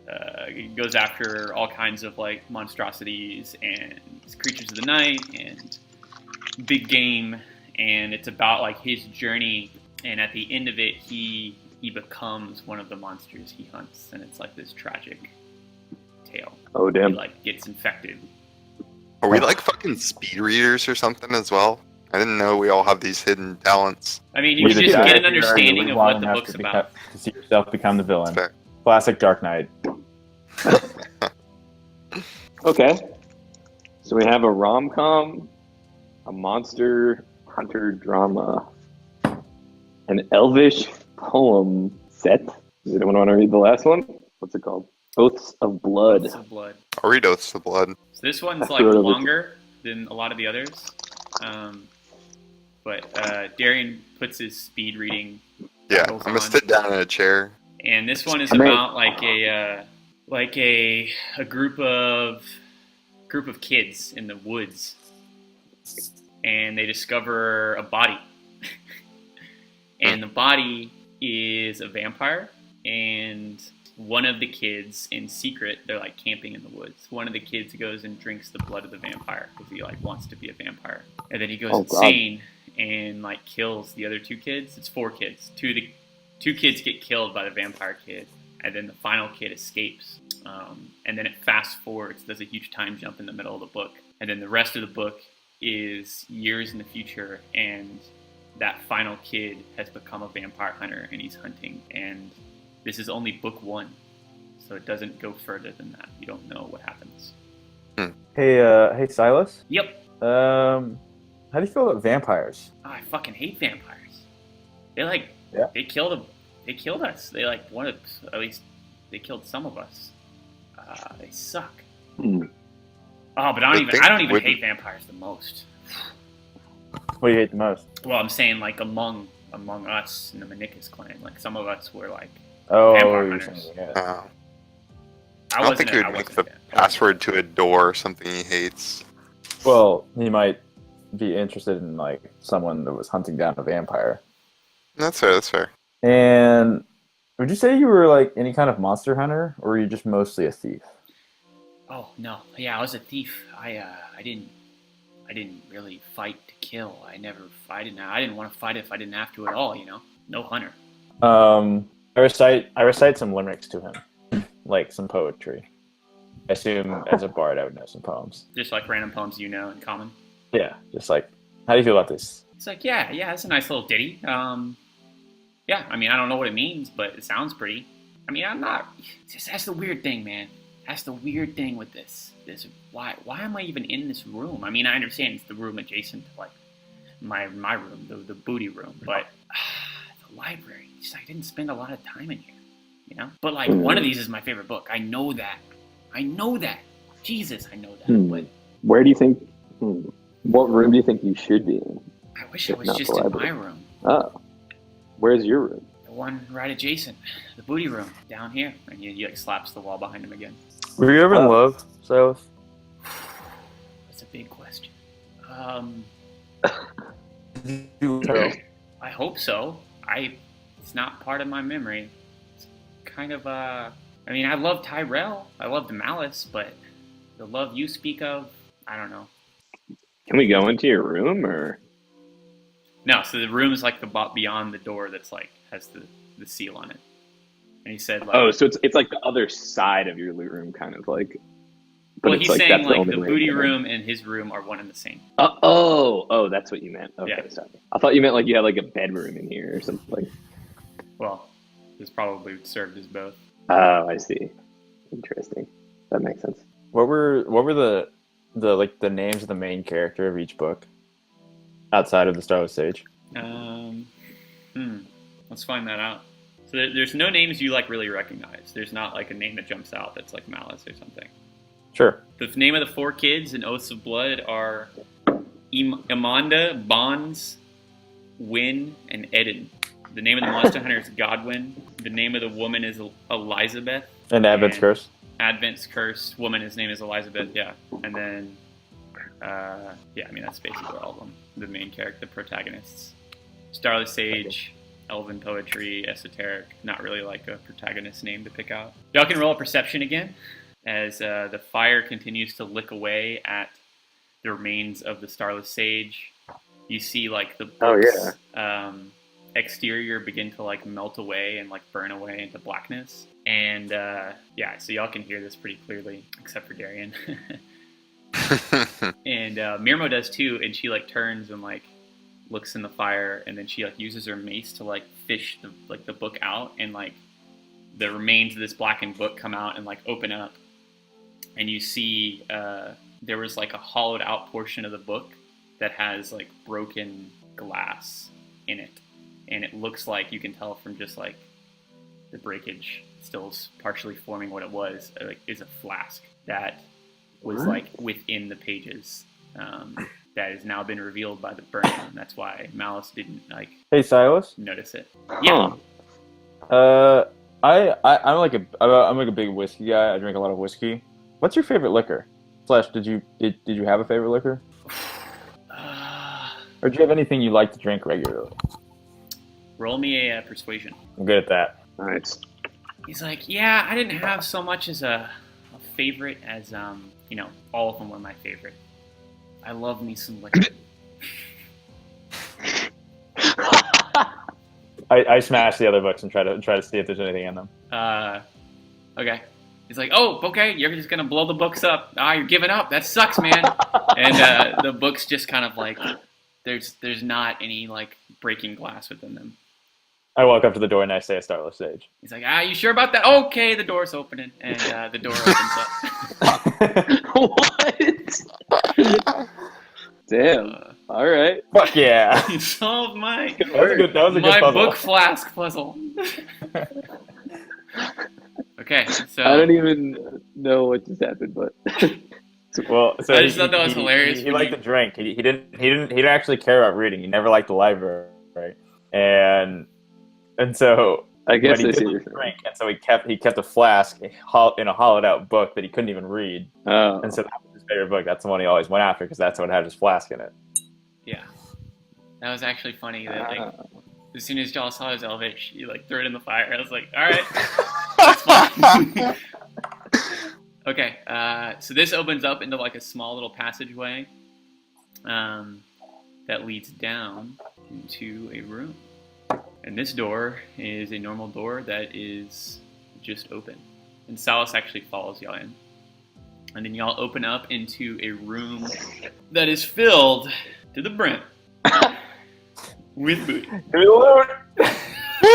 He goes after all kinds of like monstrosities and creatures of the night and big game, and it's about like his journey. And at the end of it, he becomes one of the monsters he hunts, and it's like this tragic tale. Oh, He damn. like gets infected. Are we like fucking speed readers or something as well? I didn't know we all have these hidden talents. I mean, you can just get an understanding of what the book's about. To see yourself become the villain. Fair. Classic Dark Knight. Okay. So we have a rom-com, a monster hunter drama, an elvish poem set. Does anyone want to read the last one? What's it called? Oaths of Blood. Oaths of Blood. I'll read Oaths of Blood. So this one's I like threw it over. longer than a lot of the others. But Darian puts his speed reading, Yeah, Goes I'm gonna on. sit down in a chair. and this one is I may- about like a group of kids in the woods, and they discover a body, and the body is a vampire, and one of the kids in secret, they're like camping in the woods. One of the kids goes and drinks the blood of the vampire because he like wants to be a vampire, and then he goes insane and like kills the other 2 kids. It's 4 kids. Two kids get killed by the vampire kid, and then the final kid escapes. And then it fast forwards, does a huge time jump in the middle of the book, and then the rest of the book is years in the future, and that final kid has become a vampire hunter and he's hunting, and this is only book 1, so it doesn't go further than that. You don't know what happens. Hey, Silas. Yep. How do you feel about vampires? Oh, I fucking hate vampires. They like Yeah. they killed us. They like wanted, at least they killed some of us. They suck. Hmm. Oh, but I don't even hate vampires the most. What do you hate the most? Well, I'm saying like among us in the Manicus clan, like some of us were like Oh, vampire you're hunters. saying, yeah. I don't think he would make the password to a door something he hates. Well, he might be interested in like someone that was hunting down a vampire. That's fair. That's fair. And would you say you were like any kind of monster hunter, or were you just mostly a thief? Oh no, yeah, I was a thief. I didn't really fight to kill. I didn't want to fight if I didn't have to at all. You know, no hunter. I recite some limericks to him, like some poetry. I assume as a bard I would know some poems. Just like random poems you know in common. Yeah, just like, how do you feel about this? It's like, yeah, it's a nice little ditty. Yeah, I mean, I don't know what it means, but it sounds pretty. I mean, that's the weird thing, man. That's the weird thing with this. Why am I even in this room? I mean, I understand it's the room adjacent to like my room, the booty room, but the library. Just I didn't spend a lot of time in here, you know. But like one of these is my favorite book. I know that. Jesus, I know that. But where do you think? What room do you think you should be in? I wish I was just in my room. Oh, where's your room? The one right adjacent, the booty room down here, and he like slaps the wall behind him again. Were you ever in love, Silas? That's a big question. I hope so. It's not part of my memory. It's kind of I mean, I love Tyrell. I love the Malice, but the love you speak of, I don't know. Can we go into your room or? No, so the room is like the beyond the door that's like has the seal on it. And he said like, oh, so it's like the other side of your loot room, kind of like. Well, he's like, saying like the way booty room and his room are one and the same. Oh, that's what you meant. Okay, Yeah. sorry. I thought you meant like you had like a bedroom in here or something. Well, this probably served as both. Oh, I see. Interesting. That makes sense. What were the like the names of the main character of each book outside of the Starless Sage? Let's find that out. So there's no names you like really recognize. There's not like a name that jumps out that's like Malice or something. Sure. The name of the 4 kids in Oaths of Blood are Amanda, Bonds, Wynn, and Eden. The name of the monster hunter is Godwin. The name of the woman is Elizabeth. And Advent's Curse. Advent's Curse. Woman, his name is Elizabeth, yeah. And then, I mean, that's basically all of them. The main character, the protagonists. Starless Sage, Elven Poetry, Esoteric. Not really like a protagonist name to pick out. Y'all can roll a perception again as the fire continues to lick away at the remains of the Starless Sage. You see, like, the book's exterior begin to, like, melt away and, like, burn away into blackness. And, so y'all can hear this pretty clearly, except for Darian. And Mirmo does, too, and she, like, turns and, like, looks in the fire, and then she, like, uses her mace to, like, fish the book out, and, like, the remains of this blackened book come out and, like, open up. And you see there was like a hollowed out portion of the book that has like broken glass in it. And it looks like, you can tell from just like the breakage still partially forming what it was, like, is a flask that was like within the pages that has now been revealed by the burn. And that's why Malice didn't like Hey, Silas. notice it. Yeah. I'm like a big whiskey guy. I drink a lot of whiskey. What's your favorite liquor? Slash, did you have a favorite liquor? Or do you have anything you like to drink regularly? Roll me a persuasion. I'm good at that. Nice. He's like, yeah, I didn't have so much as a favorite as all of them were my favorite. I love me some liquor. I smash the other books and try to see if there's anything in them. Okay. He's like, oh, okay, you're just gonna blow the books up. Ah, you're giving up. That sucks, man. And the books just kind of like, there's not any like breaking glass within them. I walk up to the door and I say a Starless Sage. He's like, you sure about that? Okay, the door's opening, and the door opens What? Damn. All right. Fuck yeah. up. You solved my That was a good my puzzle. book flask puzzle. Okay, so I don't even know what just happened, but Well, so I just thought that was hilarious He when liked you- to drink. He didn't actually care about reading. He never liked the library, and so I guess but he I see did what you're like to saying. drink, and so he kept a flask in a hollowed out book that he couldn't even read, Oh. and so that was his favorite book. That's the one he always went after because that's what had his flask in it. yeah, that was actually funny. That like as soon as y'all saw his elevator, she like threw it in the fire. I was like, all right, that's fine. Okay, so this opens up into like a small little passageway that leads down into a room. And this door is a normal door that is just open. And Salas actually follows y'all in. And then y'all open up into a room that is filled to the brim with booty. Give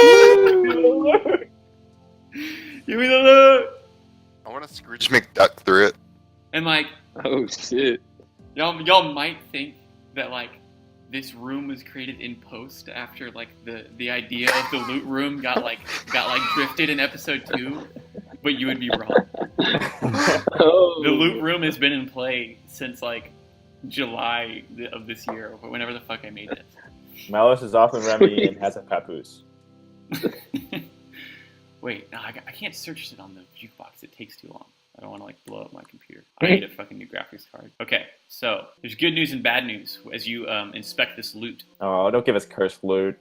me the loot. Give me the loot! I want to Scrooge McDuck through it. And like, Oh shit. y'all might think that like this room was created in post after like the idea of the loot room got drifted in episode 2, but you would be wrong. Oh. The loot room has been in play since like July of this year, or whenever the fuck I made it. Malus is off the remedy and has a papoose. Wait, no, I can't search it on the jukebox. It takes too long. I don't want to like blow up my computer. I need a fucking new graphics card. Okay, so there's good news and bad news as you inspect this loot. Oh, don't give us cursed loot.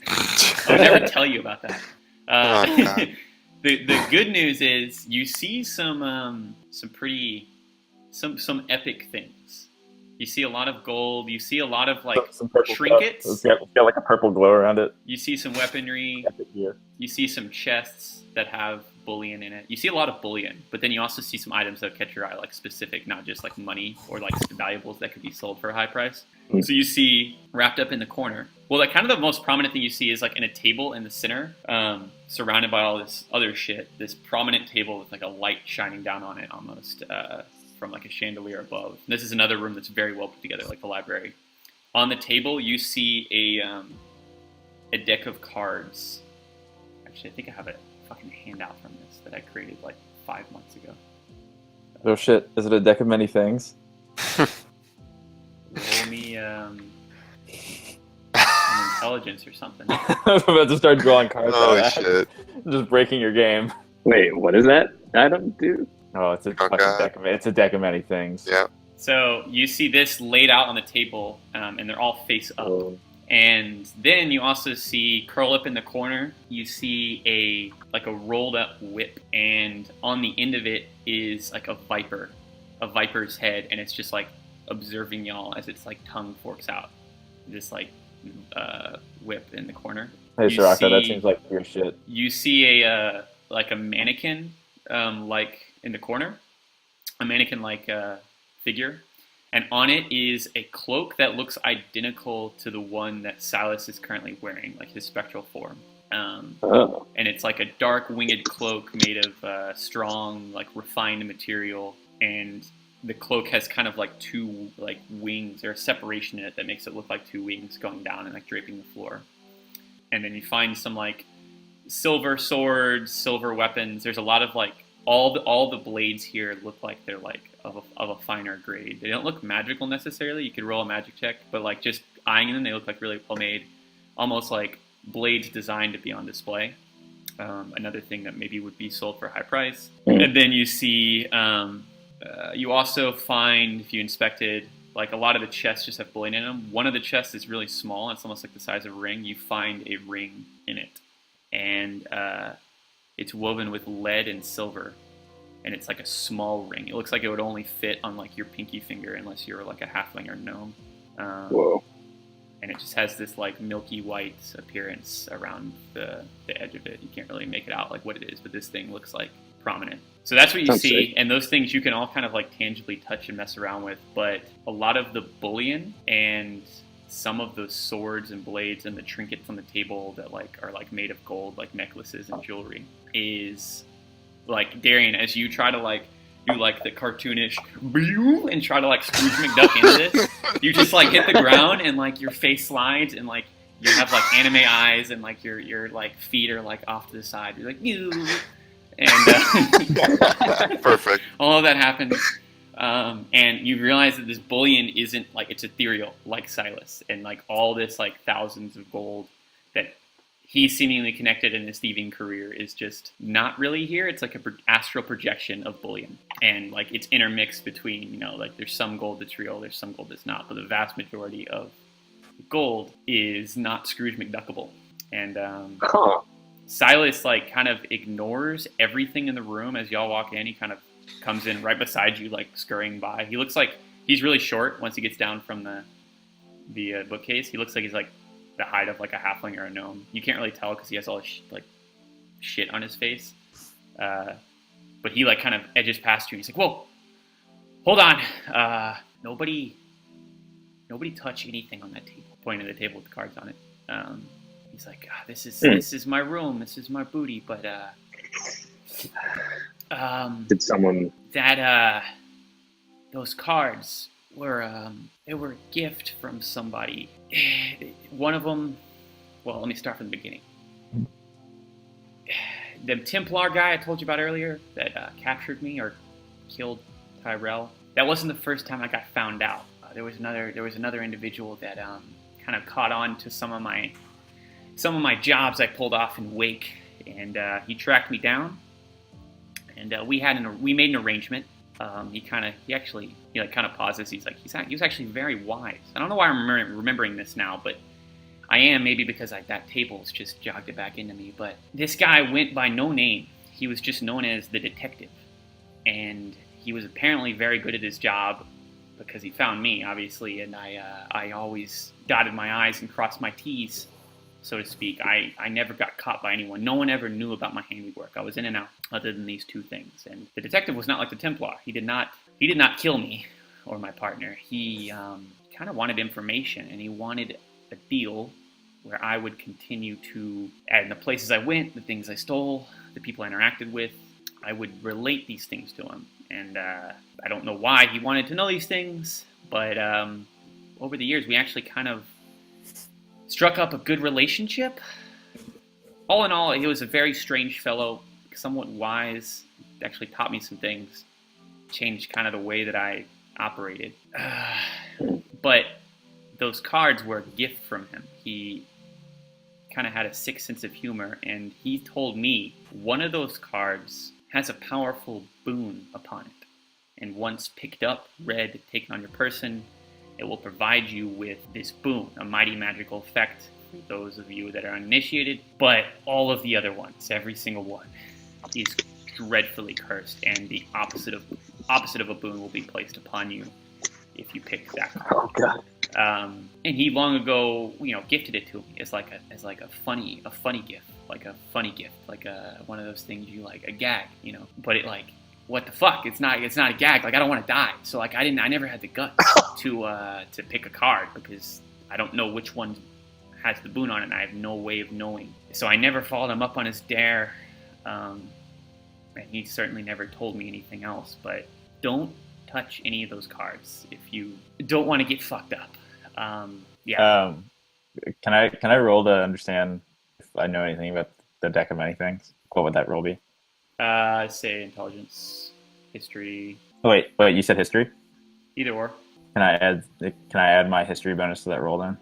I would never tell you about that. Oh, God. The good news is you see some epic things. You see a lot of gold. You see a lot of like Some purple trinkets. stuff. It's got like a purple glow around it. You see some weaponry. Epic gear. You see some chests that have bullion in it. You see a lot of bullion, but then you also see some items that catch your eye, like specific, not just like money or like valuables that could be sold for a high price. So you see wrapped up in the corner. Well, like kind of the most prominent thing you see is like in a table in the center, surrounded by all this other shit. This prominent table with like a light shining down on it almost from like a chandelier above. This is another room that's very well put together, like the library. On the table, you see a deck of cards. Actually, I think I have a fucking handout from this that I created like 5 months ago. Oh shit! Is it a deck of many things? Roll me an intelligence or something. I was about to start drawing cards. Oh out of that. shit! Just breaking your game. Wait, what is that? I don't do. Oh, it's a Oh, fucking God. deck of it's a deck of many things. Yeah. So you see this laid out on the table, and they're all face up. Oh. And then you also see, curl up in the corner, you see a rolled up whip, and on the end of it is like a viper's head, and it's just like observing y'all as its like tongue forks out. This like whip in the corner. Hey, You Soraka, that see- seems like your shit. You see a mannequin like in the corner, a mannequin like figure, and on it is a cloak that looks identical to the one that Silas is currently wearing, like his spectral form. Oh. And it's like a dark winged cloak made of strong, like refined material, and the cloak has kind of like two like wings or a separation in it that makes it look like two wings going down and like draping the floor. And then you find some like silver swords, silver weapons. There's a lot of like all the blades here look like they're like of a finer grade. They don't look magical necessarily. You could roll a magic check, but like just eyeing them, they look like really well made, almost like blades designed to be on display. Another thing that maybe would be sold for a high price. And then you see, you also find, if you inspected, like a lot of the chests just have bullion in them. One of the chests is really small. It's almost like the size of a ring. You find a ring in it. And It's woven with lead and silver, and it's like a small ring. It looks like it would only fit on like your pinky finger unless you're like a halfling or gnome. Whoa. And it just has this like milky white appearance around the edge of it. You can't really make it out like what it is, but this thing looks like prominent. So that's what you Sounds see, sick. and those things you can all kind of like tangibly touch and mess around with. But a lot of the bullion and some of the swords and blades and the trinkets on the table that like are like made of gold, like necklaces and jewelry, is like Darian, as you try to like do like the cartoonish and try to like Scrooge McDuck into this, you just like hit the ground and like your face slides and like you have like anime eyes and like your like feet are like off to the side. You're like you, and Perfect. all of that happens. And you realize that this bullion isn't like, it's ethereal like Silas, and like all this like thousands of gold that he's seemingly connected in his thieving career is just not really here. It's like a astral projection of bullion, and like it's intermixed between, you know, like there's some gold that's real, there's some gold that's not, but the vast majority of gold is not Scrooge McDuckable. And Huh. Silas like kind of ignores everything in the room as y'all walk in. He kind of comes in right beside you, like scurrying by. He looks like he's really short once he gets down from the bookcase. He looks like he's like the height of like a halfling or a gnome. You can't really tell because he has all this like shit on his face. But he like kind of edges past you. And he's like, "Whoa, hold on! Nobody touch anything on that table." Pointing to the table with the cards on it. He's like, "This is my room. This is my booty." But Did someone? those cards were they were a gift from somebody. One of them, well, let me start from the beginning. The Templar guy I told you about earlier that captured me or killed Tyrell, that wasn't the first time I got found out. There was another individual that kind of caught on to some of my jobs I pulled off in Wake, and he tracked me down, and we made an arrangement. He kind of pauses. He was actually very wise. I don't know why I'm remembering this now, but I am, maybe because that table's just jogged it back into me. But this guy went by no name. He was just known as the detective, and he was apparently very good at his job because he found me, obviously, and I always dotted my I's and crossed my T's, so to speak. I never got caught by anyone. No one ever knew about my handiwork. I was in and out, other than these two things. And the detective was not like the Templar. He did not kill me or my partner. He kind of wanted information, and he wanted a deal where I would continue to, in the places I went, the things I stole, the people I interacted with, I would relate these things to him. And I don't know why he wanted to know these things, but over the years we actually kind of struck up a good relationship. All in all, he was a very strange fellow, somewhat wise, actually taught me some things, changed kind of the way that I operated. But those cards were a gift from him. He kind of had a sick sense of humor, and he told me one of those cards has a powerful boon upon it. And once picked up, read, taken on your person, it will provide you with this boon, a mighty magical effect for those of you that are uninitiated. But all of the other ones, every single one, is dreadfully cursed, and the opposite of a boon will be placed upon you if you pick that card. Oh God. And he long ago, gifted it to me as like a funny gift, like one of those things you like, a gag, But it like, what the fuck? It's not a gag. Like, I don't want to die, so like I never had the guts to pick a card because I don't know which one has the boon on it, and I have no way of knowing. So I never followed him up on his dare, and he certainly never told me anything else. But don't touch any of those cards if you don't want to get fucked up. Yeah. Can I roll to understand if I know anything about the deck of many things? What would that roll be? Say intelligence, history. Oh, wait, you said history? Either or. Can I add my history bonus to that roll then?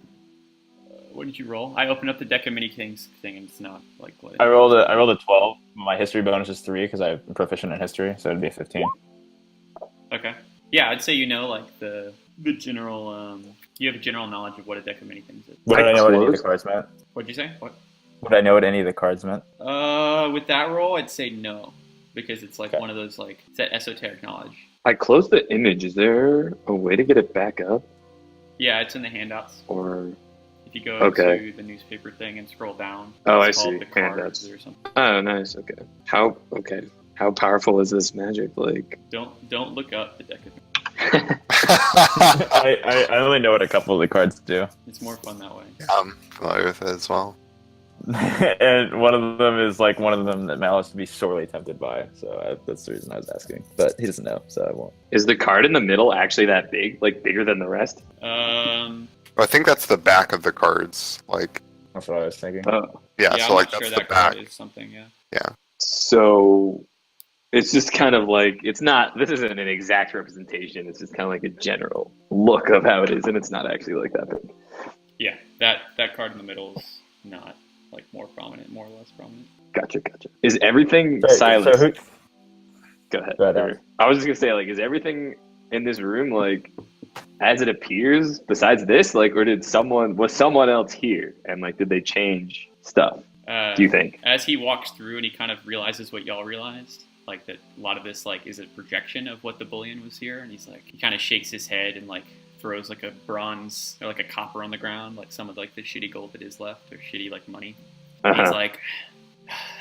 What did you roll? I opened up the deck of many things thing, and it's not like what. I rolled a 12. My history bonus is 3 because I'm proficient in history, so it'd be a 15. Okay. Yeah, I'd say like the general. You have a general knowledge of what a deck of many things is. What did I know what any of the cards meant? What'd you say? What? Would I know what any of the cards meant? With that roll, I'd say no, because it's like Okay. one of those like it's that esoteric knowledge. I closed the image. Is there a way to get it back up? Yeah, it's in the handouts. Or If you go Okay. to the newspaper thing and scroll down, Oh, it's I called see. the cards Handouts. or something. oh, nice. Okay. How powerful is this magic? Like, Don't look up the deck of. I only know what a couple of the cards do. It's more fun that way. I'm familiar with it as well. And one of them is like one of them that Malice would be sorely tempted by. So that's the reason I was asking. But he doesn't know, so I won't. is the card in the middle actually that big? Like bigger than the rest? I think that's the back of the cards. Like, That's what I was thinking. Oh. yeah, yeah, so I'm like not that's sure the that card back. is something. Yeah. So it's just kind of like this isn't an exact representation. It's just kind of like a general look of how it is, and it's not actually like that big. Yeah, that card in the middle is not like more prominent, more or less prominent. Gotcha. Is everything So silent? who, Go ahead. Go ahead, Alex. I was just gonna say, like, is everything in this room like as it appears besides this? Like, or was someone else here? And like, did they change stuff? Do you think? As he walks through and he kind of realizes what y'all realized, like that a lot of this like is a projection of what the bullion was here, and he's like he kind of shakes his head and like throws like a bronze or like a copper on the ground, like some of like the shitty gold that is left or shitty like money. He's Uh-huh. like,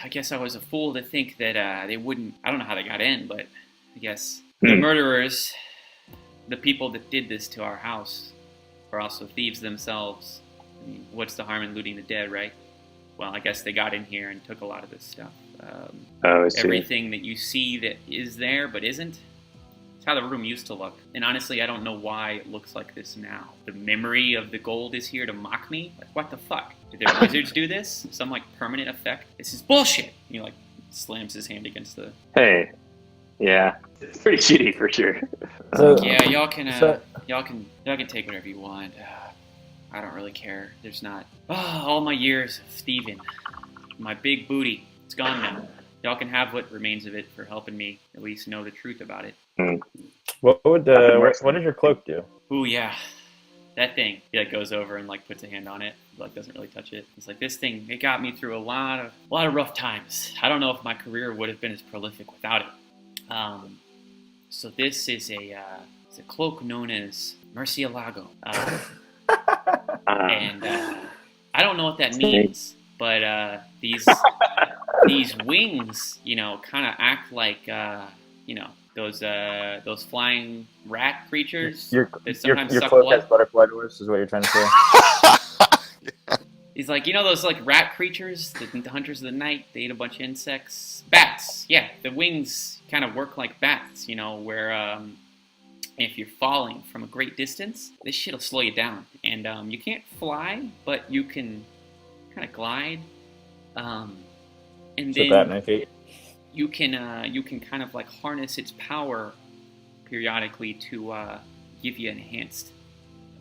I guess I was a fool to think that they wouldn't. I don't know how they got in, but I guess the murderers, the people that did this to our house, are also thieves themselves. I mean, what's the harm in looting the dead, right? Well, I guess they got in here and took a lot of this stuff. Oh, I see. Everything that you see that is there but isn't, it's how the room used to look. And honestly, I don't know why it looks like this now. The memory of the gold is here to mock me? Like, what the fuck? Did their wizards do this? Some, like, permanent effect? This is bullshit! And he, like, slams his hand against the... Hey, yeah, it's pretty shitty for sure. So- Yeah, y'all can, So- y'all can take whatever you want. I don't really care. There's not... all my years of thieving. My big booty. It's gone now. Y'all can have what remains of it for helping me at least know the truth about it. What would Nothing worse what did your cloak do? Ooh, yeah. That thing. He like goes over and like puts a hand on it, like doesn't really touch it. He's like, this thing, it got me through a lot of rough times. I don't know if my career would have been as prolific without it. So this is it's a cloak known as Murcielago. And I don't know what that means, but these wings, you know, kind of act like you know, those flying rat creatures Your that sometimes suck cloak blood. has butterfly doors, is what you're trying to say. He's like, you know those like rat creatures, the hunters of the night, they eat a bunch of insects? Bats, yeah. The wings kind of work like bats, you know, where if you're falling from a great distance, this shit'll slow you down. And you can't fly, but you can kind of glide. And So that then 9 feet. you can kind of like harness its power periodically to give you enhanced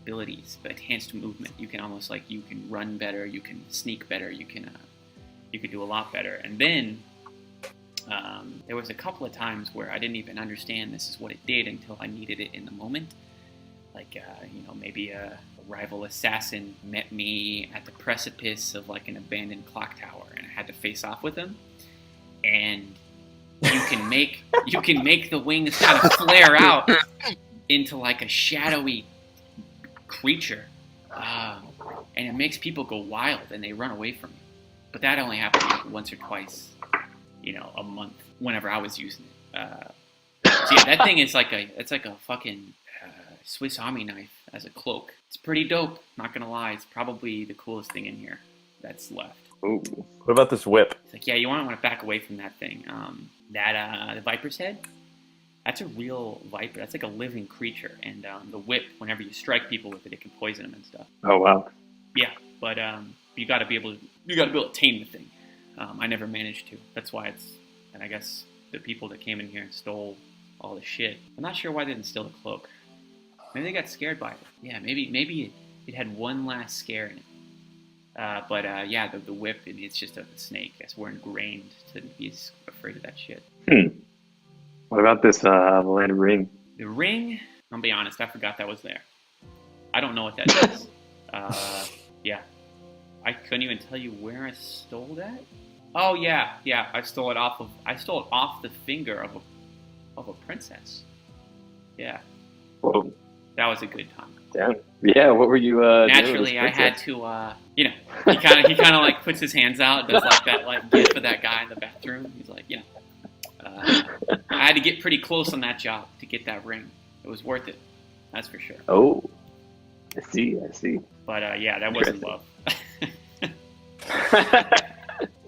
abilities, enhanced movement. You can almost like you can run better, you can sneak better, you can do a lot better. And then there was a couple of times where I didn't even understand this is what it did until I needed it in the moment. Like you know, maybe a rival assassin met me at the precipice of like an abandoned clock tower, and I had to face off with him. And you can make the wings kind of flare out into like a shadowy creature, and it makes people go wild and they run away from you. But that only happened like once or twice, you know, a month. Whenever I was using it, so yeah, that thing is like it's like a fucking Swiss Army knife as a cloak. It's pretty dope. Not gonna lie, it's probably the coolest thing in here that's left. Ooh. What about this whip? It's like, yeah, you want to back away from that thing. The Viper's head, that's a real viper. That's like a living creature. And the whip, whenever you strike people with it, it can poison them and stuff. Oh wow. Yeah, but you got to be able to tame the thing. I never managed to. That's why and I guess the people that came in here and stole all the shit. I'm not sure why they didn't steal the cloak. Maybe they got scared by it. Yeah, maybe it had one last scare in it. But yeah, the whip, it's just a snake. I guess we're ingrained to be afraid of that shit. What about this land ring? The ring, I'll be honest, I forgot that was there. I don't know what that does. Yeah. I couldn't even tell you where I stole that. Oh yeah. I stole it off the finger of a princess. Yeah, Whoa. that was a good time. Damn. Yeah. What were you? Doing with Naturally, this I had princess? to. He kind of like puts his hands out, does like that like gif of that guy in the bathroom. He's like, I had to get pretty close on that job to get that ring. It was worth it, that's for sure. Oh, I see. But yeah, that wasn't love.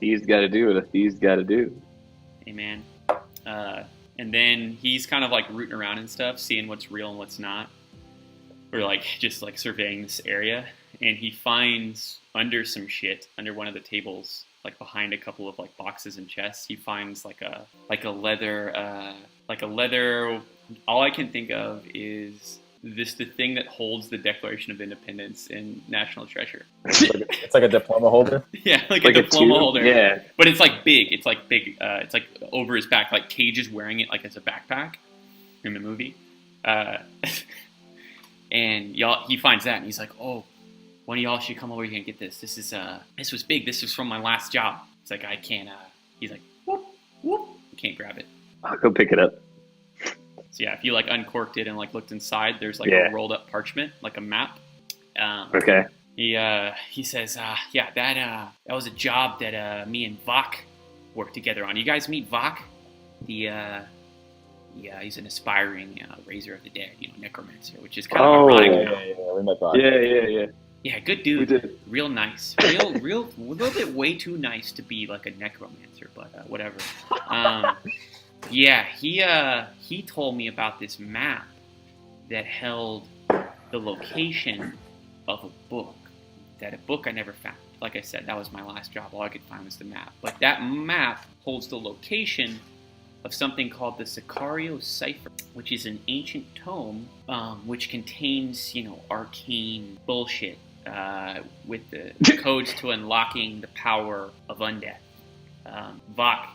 Thieves got to do what a thieves got to do. Hey man. And then he's kind of like rooting around and stuff, seeing what's real and what's not. We're like just like surveying this area, and he finds under some shit, under one of the tables, like behind a couple of like boxes and chests, he finds like a leather. All I can think of is the thing that holds the Declaration of Independence in National Treasure. It's like a diploma holder. Yeah, like Like a a diploma tube? holder. Yeah. But it's like big. It's like big. It's like over his back. Like Cage is wearing it like as a backpack in the movie. And he finds that and he's like, oh, one of y'all should come over here and get this. This was big. This was from my last job. It's like, I can't. He's like, whoop, whoop. You can't grab it. I'll go pick it up. So yeah, if you like uncorked it and like looked inside, there's like Yeah. a rolled up parchment, like a map. Okay. He says, yeah, that was a job that me and Vok worked together on. You guys meet Vok? He's an aspiring raiser of the dead, necromancer, which is kind of Oh. ironic. Yeah, we met Bob. Yeah. Yeah, good We dude. did. Real nice. A little bit way too nice to be like a necromancer, but whatever. Yeah, he told me about this map that held the location of a book. A book I never found. Like I said, that was my last job. All I could find was the map. But that map holds the location of something called the Sicario Cipher, which is an ancient tome which contains, arcane bullshit with the codes to unlocking the power of undeath. Vok,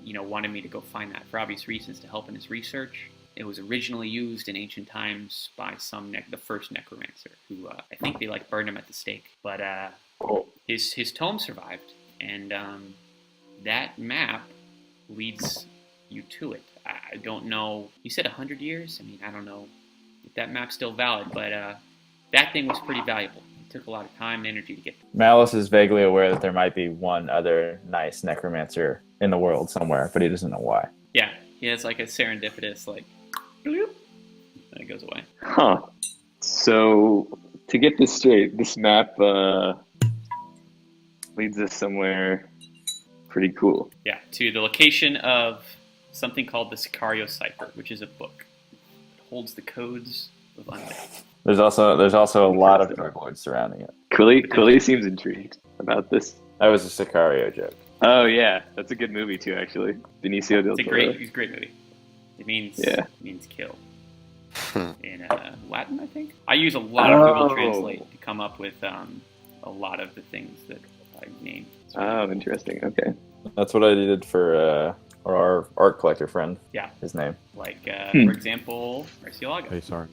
wanted me to go find that for obvious reasons to help in his research. It was originally used in ancient times by the first necromancer, who I think they burned him at the stake. But his tome survived, and that map leads you to it. I don't know. You said 100 years? I mean, I don't know if that map's still valid, but that thing was pretty valuable. It took a lot of time and energy to get. Malice is vaguely aware that there might be one other nice necromancer in the world somewhere, but he doesn't know why. Yeah, he has like a serendipitous bloop, and it goes away. Huh. So, to get this straight, this map leads us somewhere pretty cool. Yeah, to the location of something called the Sicario Cipher, which is a book. It holds the codes of undeath. There's also a lot of drug lords surrounding it. Quilly seems intrigued about this. That was a Sicario joke. Oh yeah, that's a good movie too, actually. Benicio del It's a Toro. great movie. It means kill in Latin, I think. I use a lot of Google Translate to come up with a lot of the things that I named. Oh, interesting. Okay. That's what I did for our art collector friend. Yeah. His name. Like, for example, Murcielago. Hey, sorry.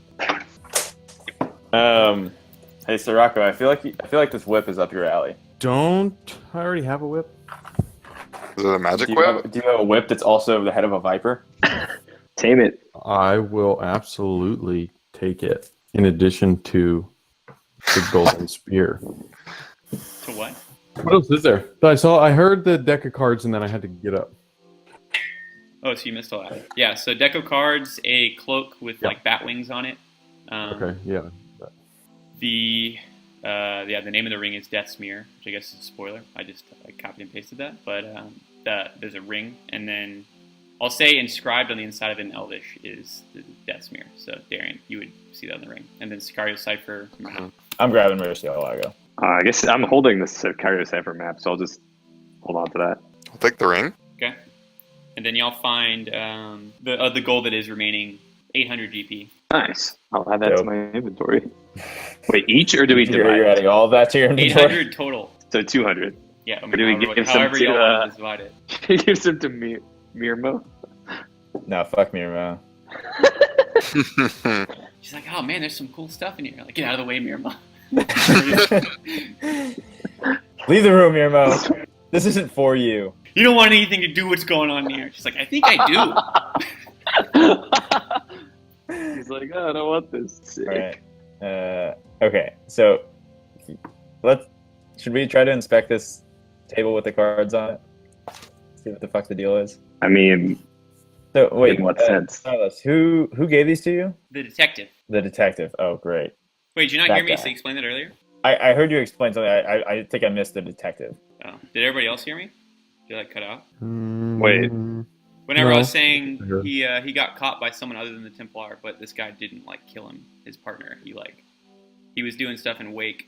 Hey Sirocco, I feel like this whip is up your alley. Don't I already have a whip? Is it a magic Do whip? you have a whip that's also the head of a viper? Tame it. I will absolutely take it. In addition to the golden spear. To what? What else is there? I heard the deck of cards and then I had to get up. Oh, so you missed all that. Yeah, so deck of cards, a cloak with bat wings on it. Okay, yeah. The name of the ring is Death Smear, which I guess is a spoiler. I just copied and pasted that. But there's a ring, and then I'll say inscribed on the inside of it in Elvish is the Death Smear. So Darian, you would see that on the ring. And then Sicario Cipher. I'm grabbing Murcielago. I guess I'm holding the Sicario Cipher map, so I'll just hold on to that. I'll take the ring. Okay. And then y'all find the gold that is remaining, 800 GP. Nice. I'll add that to my inventory. Wait, each or do we divide? You're adding all of that to your inventory? 800 total. So 200. Yeah, I mean, Or do we give some however to, y'all want to divide it. Give some to Mirmo. No, fuck me, man. She's like, oh man, there's some cool stuff in here. Like, get out of the way, Mirma. Leave the room, Irmo. This isn't for you. You don't want anything to do with what's going on here. She's like, I think I do. He's like, oh, I don't want this. Sick. All right. Okay. So, should we try to inspect this table with the cards on it? See what the fuck the deal is. I mean, So wait, in what sense? Silas, who gave these to you? The detective. The detective. Oh, great. Wait, did you not That hear me guy. explain that earlier? I heard you explain something. I think I missed the detective. Oh. Did everybody else hear me? Did I cut out? Wait. Whenever I No. was saying Sure. he got caught by someone other than the Templar, but this guy didn't like kill him, his partner. He was doing stuff in Wake,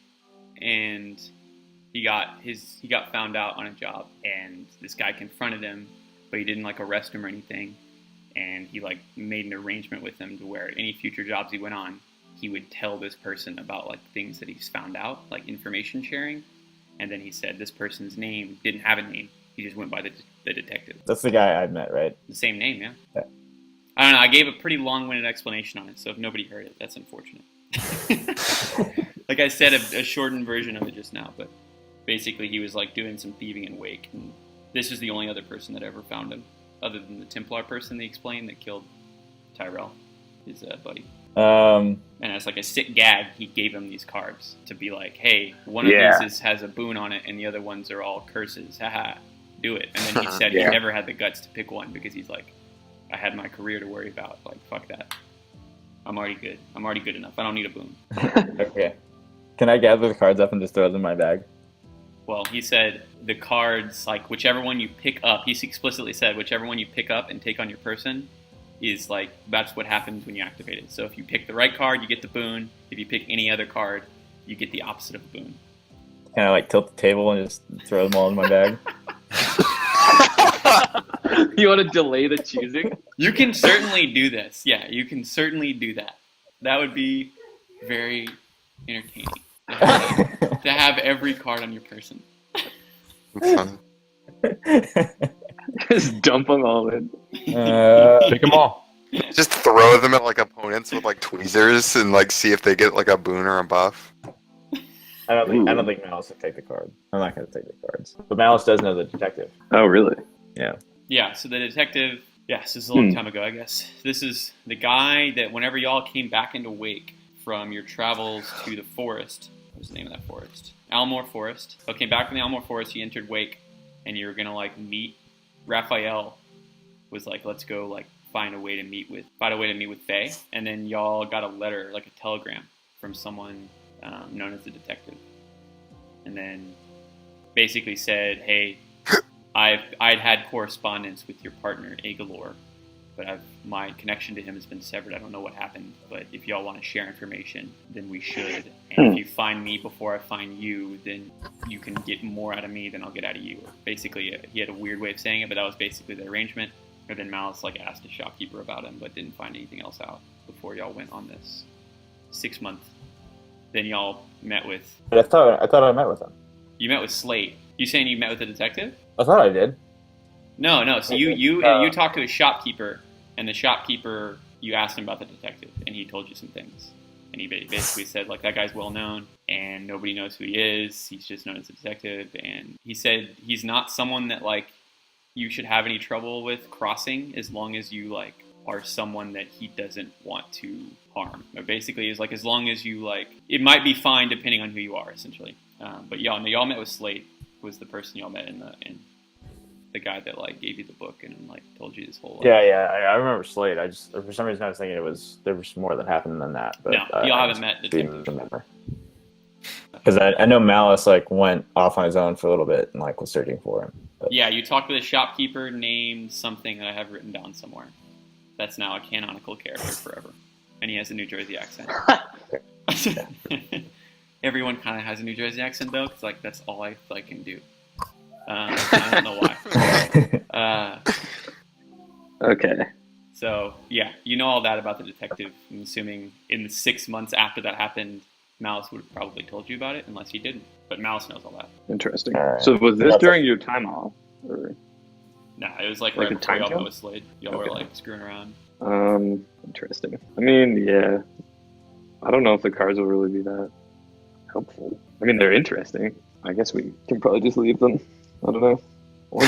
and he got found out on a job, and this guy confronted him, but he didn't like arrest him or anything, and he like made an arrangement with him to where any future jobs he went on, he would tell this person about like things that he's found out, like information sharing, and then he said this person's name didn't have a name. He just went by the detective. That's the guy I met, right? The same name, yeah. Yeah. I don't know. I gave a pretty long-winded explanation on it, so if nobody heard it, that's unfortunate. Like I said, a shortened version of it just now, but basically he was like doing some thieving in Wake, and this is the only other person that ever found him, other than the Templar person they explained that killed Tyrell, his buddy. And as like a sick gag, he gave him these cards to be like, hey, one of these has a boon on it, and the other ones are all curses. Haha, do it. And then he said he never had the guts to pick one because he's like, I had my career to worry about. Like, fuck that. I'm already good. I'm already good enough. I don't need a boon. Okay. Can I gather the cards up and just throw them in my bag? Well, he said the cards, like whichever one you pick up, he explicitly said whichever one you pick up and take on your person is like, that's what happens when you activate it. So if you pick the right card, you get the boon. If you pick any other card, you get the opposite of the boon. Can I like tilt the table and just throw them all in my bag? You want to delay the choosing? You can certainly do this. Yeah, you can certainly do that. That would be very entertaining. To have every card on your person. Fun. Just dump them all in. Take them all. Just throw them at like opponents with like tweezers and like see if they get like a boon or a buff. I don't think Malice would take the card. I'm not going to take the cards. But Malice does know the detective. Oh, really? Yeah, so the detective, yes, this is a long time ago, I guess. This is the guy that whenever y'all came back into Wake from your travels to the forest, what was the name of that forest? Almore Forest. So came back from the Almore Forest, you entered Wake, and you were going to like meet, Raphael was like, let's go like find a way to meet with Faye. And then y'all got a letter, like a telegram from someone known as the detective. And then basically said, hey, I'd had correspondence with your partner, Agalor, but my connection to him has been severed. I don't know what happened, but if y'all want to share information, then we should. And if you find me before I find you, then you can get more out of me than I'll get out of you. Basically, he had a weird way of saying it, but that was basically the arrangement. And then Malice like asked a shopkeeper about him, but didn't find anything else out before y'all went on this 6 month. Then y'all met with. But I thought I met with him. You met with Slate. You saying you met with the detective? I thought I did. No. So you talked to a shopkeeper, and the shopkeeper, you asked him about the detective, and he told you some things. And he basically said, like, that guy's well known, and nobody knows who he is. He's just known as a detective. And he said he's not someone that, like, you should have any trouble with crossing as long as you, like, are someone that he doesn't want to harm. But basically, is like, as long as you, like, it might be fine depending on who you are, essentially. But y'all met with Slate, who was the person y'all met in the guy that like gave you the book and like told you this whole. Like, I remember Slade. I just for some reason I was thinking there was more that happened than that. But no, y'all haven't met the didn't remember. Because I know Malice like went off on his own for a little bit and like was searching for him. But. Yeah, you talked with a shopkeeper named something that I have written down somewhere. That's now a canonical character forever, and he has a New Jersey accent. Everyone kind of has a New Jersey accent though, because like that's all I can do. I don't know why. Okay. So yeah, you know all that about the detective. I'm assuming in the 6 months after that happened, Malice would have probably told you about it, unless he didn't. But Malice knows all that. Interesting. Right. So was this during your time off? Or? Nah, it was like Like right a before time y'all jump? met with Slade. Y'all were like screwing around. Interesting. I mean, yeah. I don't know if the cards will really be that helpful. I mean, they're interesting. I guess we can probably just leave them. I don't know. Or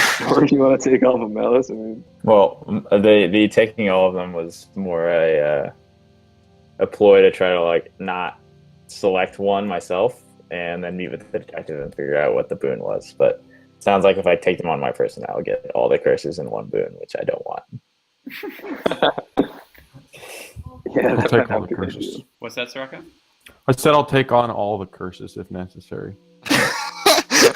do you want to take all of them, Malice? I mean, Well, the taking all of them was more a ploy to try to like not select one myself and then meet with the detective and figure out what the boon was. But it sounds like if I take them on my person, I'll get all the curses in one boon, which I don't want. yeah, I'll that take might all not the be a good curses. deal. What's that, Soraka? I said I'll take on all the curses if necessary.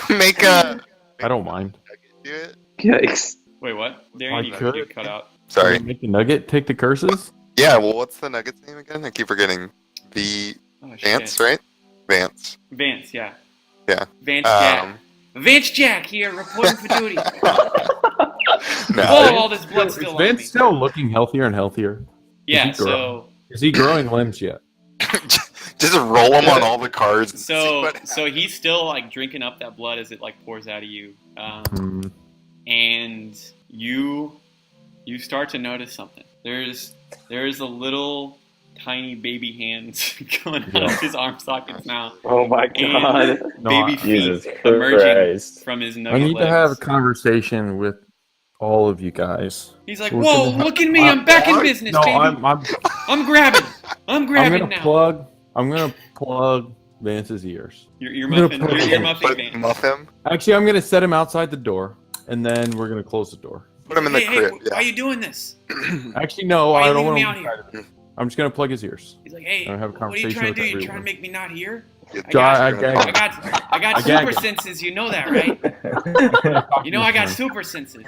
Make a. I don't mind. Do it. Yikes. Wait, what? Darian, I you could. cut out. Sorry. Make the nugget take the curses. Yeah. Well, what's the Nuggets name again? I keep forgetting. The Oh, Vance, shit. right? Vance. Vance, yeah. Yeah. Vance Jack. Um, Vance Jack here, reporting for duty. no. Oh, all this blood Is still on me. Vince still looking healthier and healthier? Yeah, Is he growing? so Is he growing limbs yet? Just roll them on all the cards. And see so what so he's still like drinking up that blood as it like pours out of you, and you start to notice something. There's a little tiny baby hands coming out of his arm sockets now, Oh my god. and No, baby Jesus feet emerging Christ. from his I nugget need legs. to have a conversation with all of you guys. He's like, We're "Whoa, gonna look at me! I'm back in What? business, No, baby. I'm grabbing. I'm I'm grabbing gonna now." plug. I'm gonna plug Vance's ears. You're I'm gonna muffin. put- You're muffin Put, Vance. muff him. Actually, I'm gonna set him outside the door, and then we're gonna close the door. Put him in the Hey, crib. why are you doing this? Actually, no, Why are I you don't leaving want me to. out here? I'm just gonna plug his ears. He's like, "Hey, I have a what are you conversation trying to with do? You everyone. trying to make me not here? Yeah. I got, I I gag him. got I gag super him. senses. You know that, right? You know I got super senses.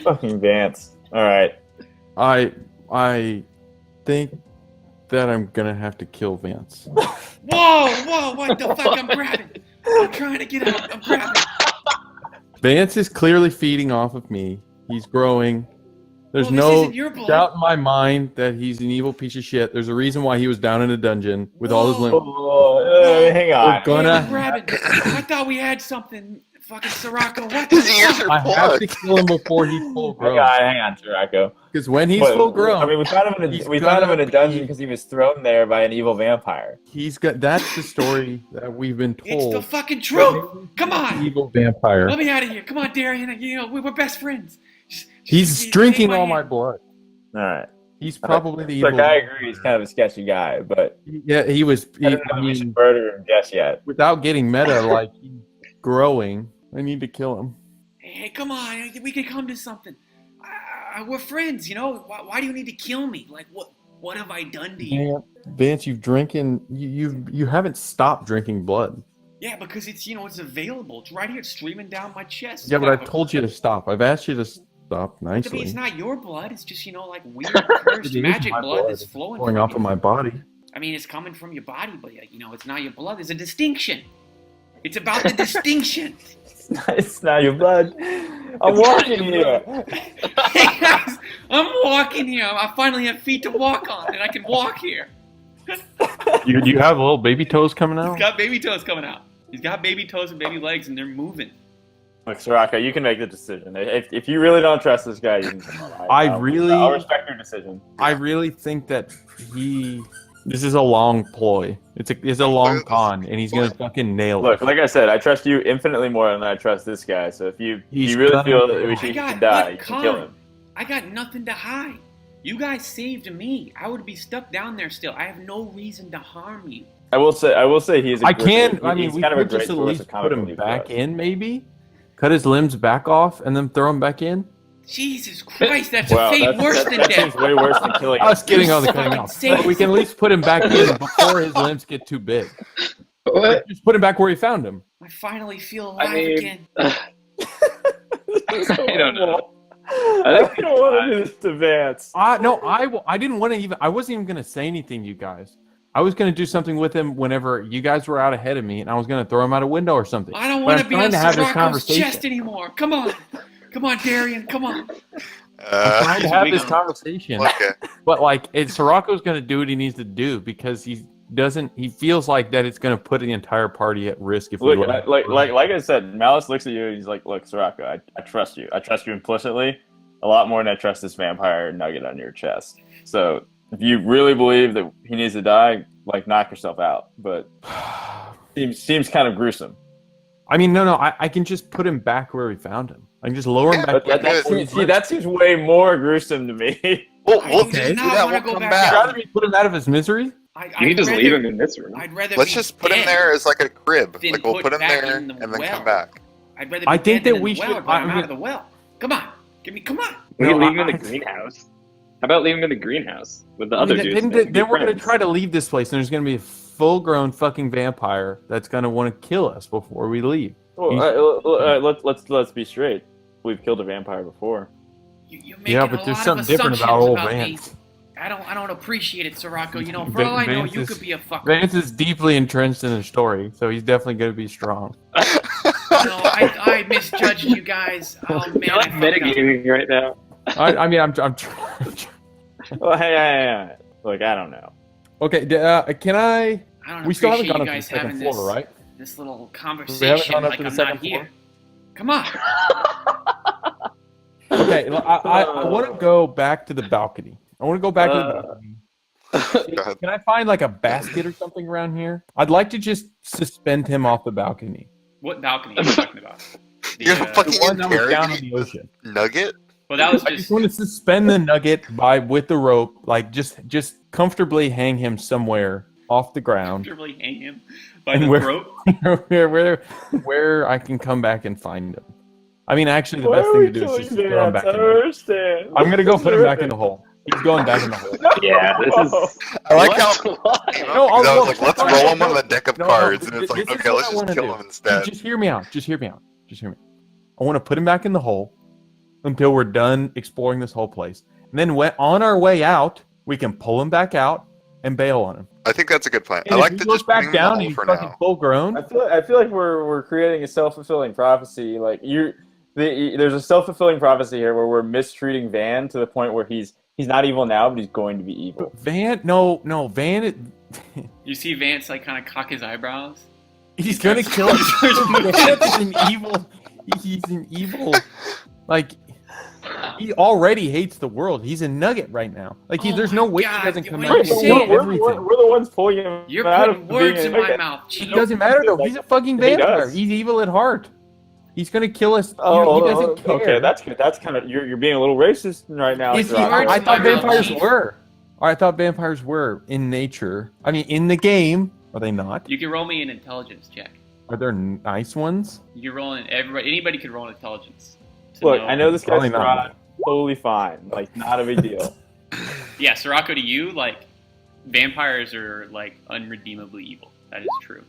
Fucking Vance. All right. I think that I'm gonna have to kill Vance. Whoa, what the fuck? I'm grabbing. I'm trying to get out. I'm grabbing. Vance is clearly feeding off of me. He's growing. There's Well, this no isn't your blood. doubt in my mind that he's an evil piece of shit. There's a reason why he was down in a dungeon with all his Whoa. limbs. Oh, hang on. We're gonna- I'm grabbing. I thought we had something. Fucking Sirocco. What the His ears fuck? are I have to plugged. kill him before he's full grown. Hang on, Sirocco. Because when he's Wait, full grown, I mean, we found him in he's we found him in gonna a dungeon be- because he was thrown there by an evil vampire. he's got. That's the story that we've been It's the told. fucking truth. Come on. Evil vampire. Let me out of here. Come on, Darian. You know, we were best friends. He's Take drinking all hand. my blood. All right. He's probably the Look, evil. I agree. He's kind of a sketchy guy, but Yeah, he was. I don't know if we should murder him just yet. without getting meta, like he's growing. I need to kill him. Hey, come on. We can come to something. We're friends, you know. Why do you need to kill me? Like, what have I done to you? Vance, you've drinking. You haven't stopped drinking blood. Yeah, because it's it's available. It's right here. It's streaming down my chest. Yeah, but I've told you to stop. I've asked you to stop I mean, nicely. it's not your blood. It's just like weird cursed It is magic my blood blood. that's flowing Going from off you. of my body. I mean, it's coming from your body, but it's not your blood. There's a distinction. It's about the distinction. It's not your blood. I'm walking here. Hey guys, I'm walking here. I finally have feet to walk on, and I can walk here. You have little baby toes coming He's out. got baby toes coming out. He's got baby toes and baby legs, and they're moving. Look, Soraka, you can make the decision. If you really don't trust this guy, you can come on. I'll respect your decision. I really think that this is a long ploy. It's a long con, and he's gonna fucking nail Look, it. like I said, I trust you infinitely more than I trust this guy. So if you He's really gonna- feel that we I should got die, what you can kill con? him. I got nothing to hide. You guys saved me. I would be stuck down there still. I have no reason to harm you. I will say he's. I can. I mean, he's we kind of a could great just at source least of put comic him relief for back us. in, maybe. Cut his limbs back off, and then throw him back in. Jesus Christ, that's Wow, a fate worse than that death. seems way worse than killing him. I was kidding on the Fucking coming out. save But we can at least put him back in before his limbs get too big. What? Just put him back where he found him. I finally feel alive I mean, again. I don't know. I don't want to do this to Vance. No, I didn't want to even. I wasn't even gonna say anything to you guys. I was gonna do something with him whenever you guys were out ahead of me, and I was gonna throw him out a window or something. I don't But want I'm to be trying on to have this Sirocco's conversation. chest anymore. Come on. Come on, Darian. Come on. I'm trying to have we this gonna- conversation, Okay. but like, Sirocco's gonna do what he needs to do because he doesn't. He feels like that it's gonna put the entire party at risk if we Look, let him. like I said, Malice looks at you and he's like, "Look, Soraka, I trust you. I trust you implicitly a lot more than I trust this vampire nugget on your chest. So If you really believe that he needs to die, like knock yourself out. But seems kind of gruesome. I mean, no, I can just put him back where we found him. I can just lower him back. That seems way more gruesome to me. We'll Okay. do that. We'll come back. Rather we put him out of his misery. You can just leave him in this room. I'd rather Let's be just put him dead there as like a crib. than Like we'll put put him back there in the and then well. come back. I'd rather be I think dead that than we in the well, should- but I'm I- out of the well. Come on. Come on. We can No, leave him in I- the greenhouse. How about leaving him in the greenhouse with the I other mean, dudes? then we're gonna try to leave this place, and there's gonna be a full-grown fucking vampire that's gonna want to kill us before we leave. Well, let's be straight. We've killed a vampire before. You're making Yeah, but a there's lot something of different about assumptions old about me. Vance. I don't appreciate it, Sirocco. You know, for all I know, Vance you is- could be a fucker. Vance is deeply entrenched in the story, so he's definitely gonna be strong. No, I misjudged you guys. Oh man, You're like I fucked up. metagaming right now. I mean, I'm trying. Well, hey. Look, I don't know. Okay, can I? I don't We still haven't appreciate gone you up to the guys second having floor, right? this little We haven't conversation gone up like to the I'm second not here. floor? Come on. Okay, I want to go back to the balcony. I want to go back to the balcony. Go ahead. Can I find like a basket or something around here? I'd like to just suspend him off the balcony. What balcony are you talking about? You're The, fucking The one that was down in interrogating the this ocean. nugget? well, that was I just just want to suspend the nugget with the rope, like just comfortably hang him somewhere off the ground, comfortably hang him by And the where- throat. where I can come back and find him. I mean, actually, the best thing to do is just throw him back in there. Understand. I'm gonna go put him back in the hole. He's going back in the hole. Yeah, this is. I like how. No, I was I'll- like, let's roll him on the deck of No, cards, no, and it's like, this is okay, what let's I just wanna kill do. him instead. Just hear me out. I want to put him back in the hole until we're done exploring this whole place. And then on our way out, we can pull him back out and bail on him. I think that's a good plan. And I if like he to goes just bring back him in the down hole and he's for fucking now. full grown. I feel like we're creating a self-fulfilling prophecy. Like there's a self-fulfilling prophecy here where we're mistreating Van to the point where he's not evil now, but he's going to be evil. Van, Van, You see Vance like kind of cock his eyebrows. he's gonna kill us. Vance is an evil. He's an evil. Like he already hates the world. He's a nugget right now. Like Oh there's no my way God, he doesn't come what out are and you hate saying? everything. We're the ones pulling him You're out putting of words being in a my nugget. mouth. It Jeez. doesn't matter though. He's a fucking He vampire. does. He's evil at heart. He's gonna kill us. Oh, he doesn't care. okay, that's good. That's kind of you're being a little racist right now. Is he- Sirocco. Sirocco. I thought My mouth, vampires Chief. were. I thought vampires were in nature. I mean, in the game, are they not? You can roll me an intelligence check. Are there nice ones? You roll in anybody could roll an intelligence. to Look, I know this guy's Probably not. fraud. Totally fine. Like, not a big deal. Yeah, Sirocco, to you, like vampires are like unredeemably evil. That is true.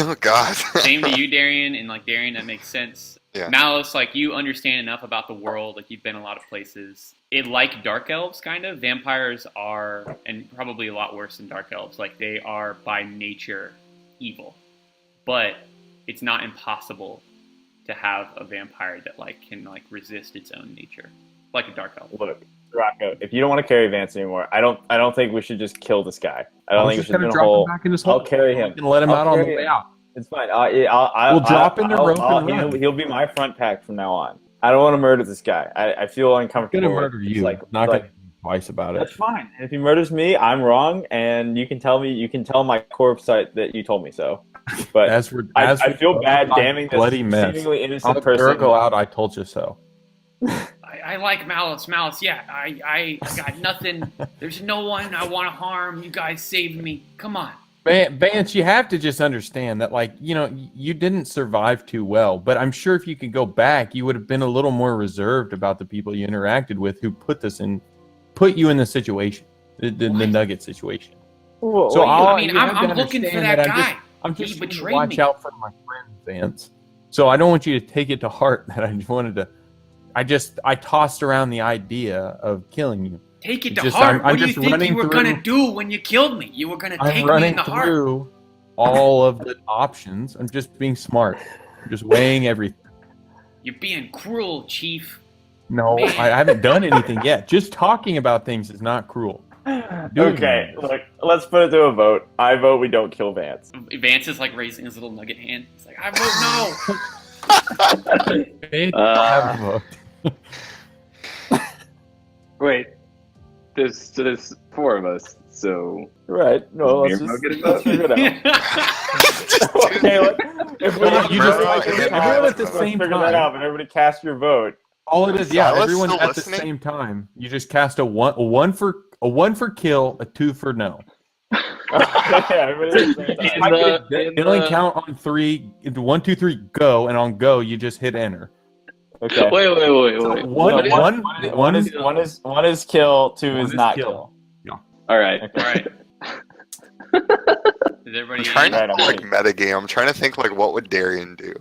Oh God. Same to you, Darian, and like Darian, that makes sense. Yeah. Malice, like you understand enough about the world, like you've been a lot of places. It like dark elves, kind of. Vampires are, and probably a lot worse than dark elves. Like they are by nature evil, but it's not impossible to have a vampire that like can like resist its own nature, like a dark elf. Look, Rocco, if you don't want to carry Vance anymore, I don't think we should just kill this guy. I don't think we just should gonna do a drop whole. him back in his hole. I'll carry him. And let him I'll out on the carry way him. out. It's fine. We'll drop in the rope and run. He'll be my front pack from now on. I don't want to murder this guy. I feel I'm uncomfortable. gonna murder He's you. Like, Not like, gonna think twice about it. that's fine. And if he murders me, I'm wrong, and you can tell my corpse site that you told me so. But I feel bad damning this bloody mess. seemingly I'll innocent let person. Eric go out. I told you so. I like Malice. Malice, yeah. I got nothing. There's no one I want to harm. You guys saved me. Come on. Vance, you have to just understand that, like, you know, you didn't survive too well, but I'm sure if you could go back, you would have been a little more reserved about the people you interacted with who put you in the situation, the Nugget situation. Well, So I mean, you have I'm to looking for understand that I'm guy. I'm He just trying to betrayed watch me. out for my friend Vance. So I don't want you to take it to heart that I just wanted to. I tossed around the idea of killing you. Take it to Just- heart. I'm What do you just think running you were through- gonna do when you killed me? You were gonna I'm take me in running the heart. through all of the options. I'm just being smart. I'm just weighing everything. You're being cruel, Chief. No, I haven't done anything yet. Just talking about things is not cruel. Okay, look, let's put it to a vote. I vote we don't kill Vance. Vance is like raising his little nugget hand. He's like, I vote no. Wait. there's 4 of us. So Right. No, let's Mirmo just get a let's vote? figure it out. Okay, if we Well, you just like everyone at the let's same figure that out, time. but everybody cast your vote. All it is, Silas everyone still at listening? the same time. You just cast a one for kill, a 2 for no. Yeah, everybody at the same time. Dylan count on 3. 1, 2, 3, go, and on go you just hit enter. Okay. Wait. So one One is kill, 2 One is is not kill. kill. All right. Okay. All right. Is everybody? I'm trying to Right, I'm like ready. metagame. I'm trying to think like what would Darian do.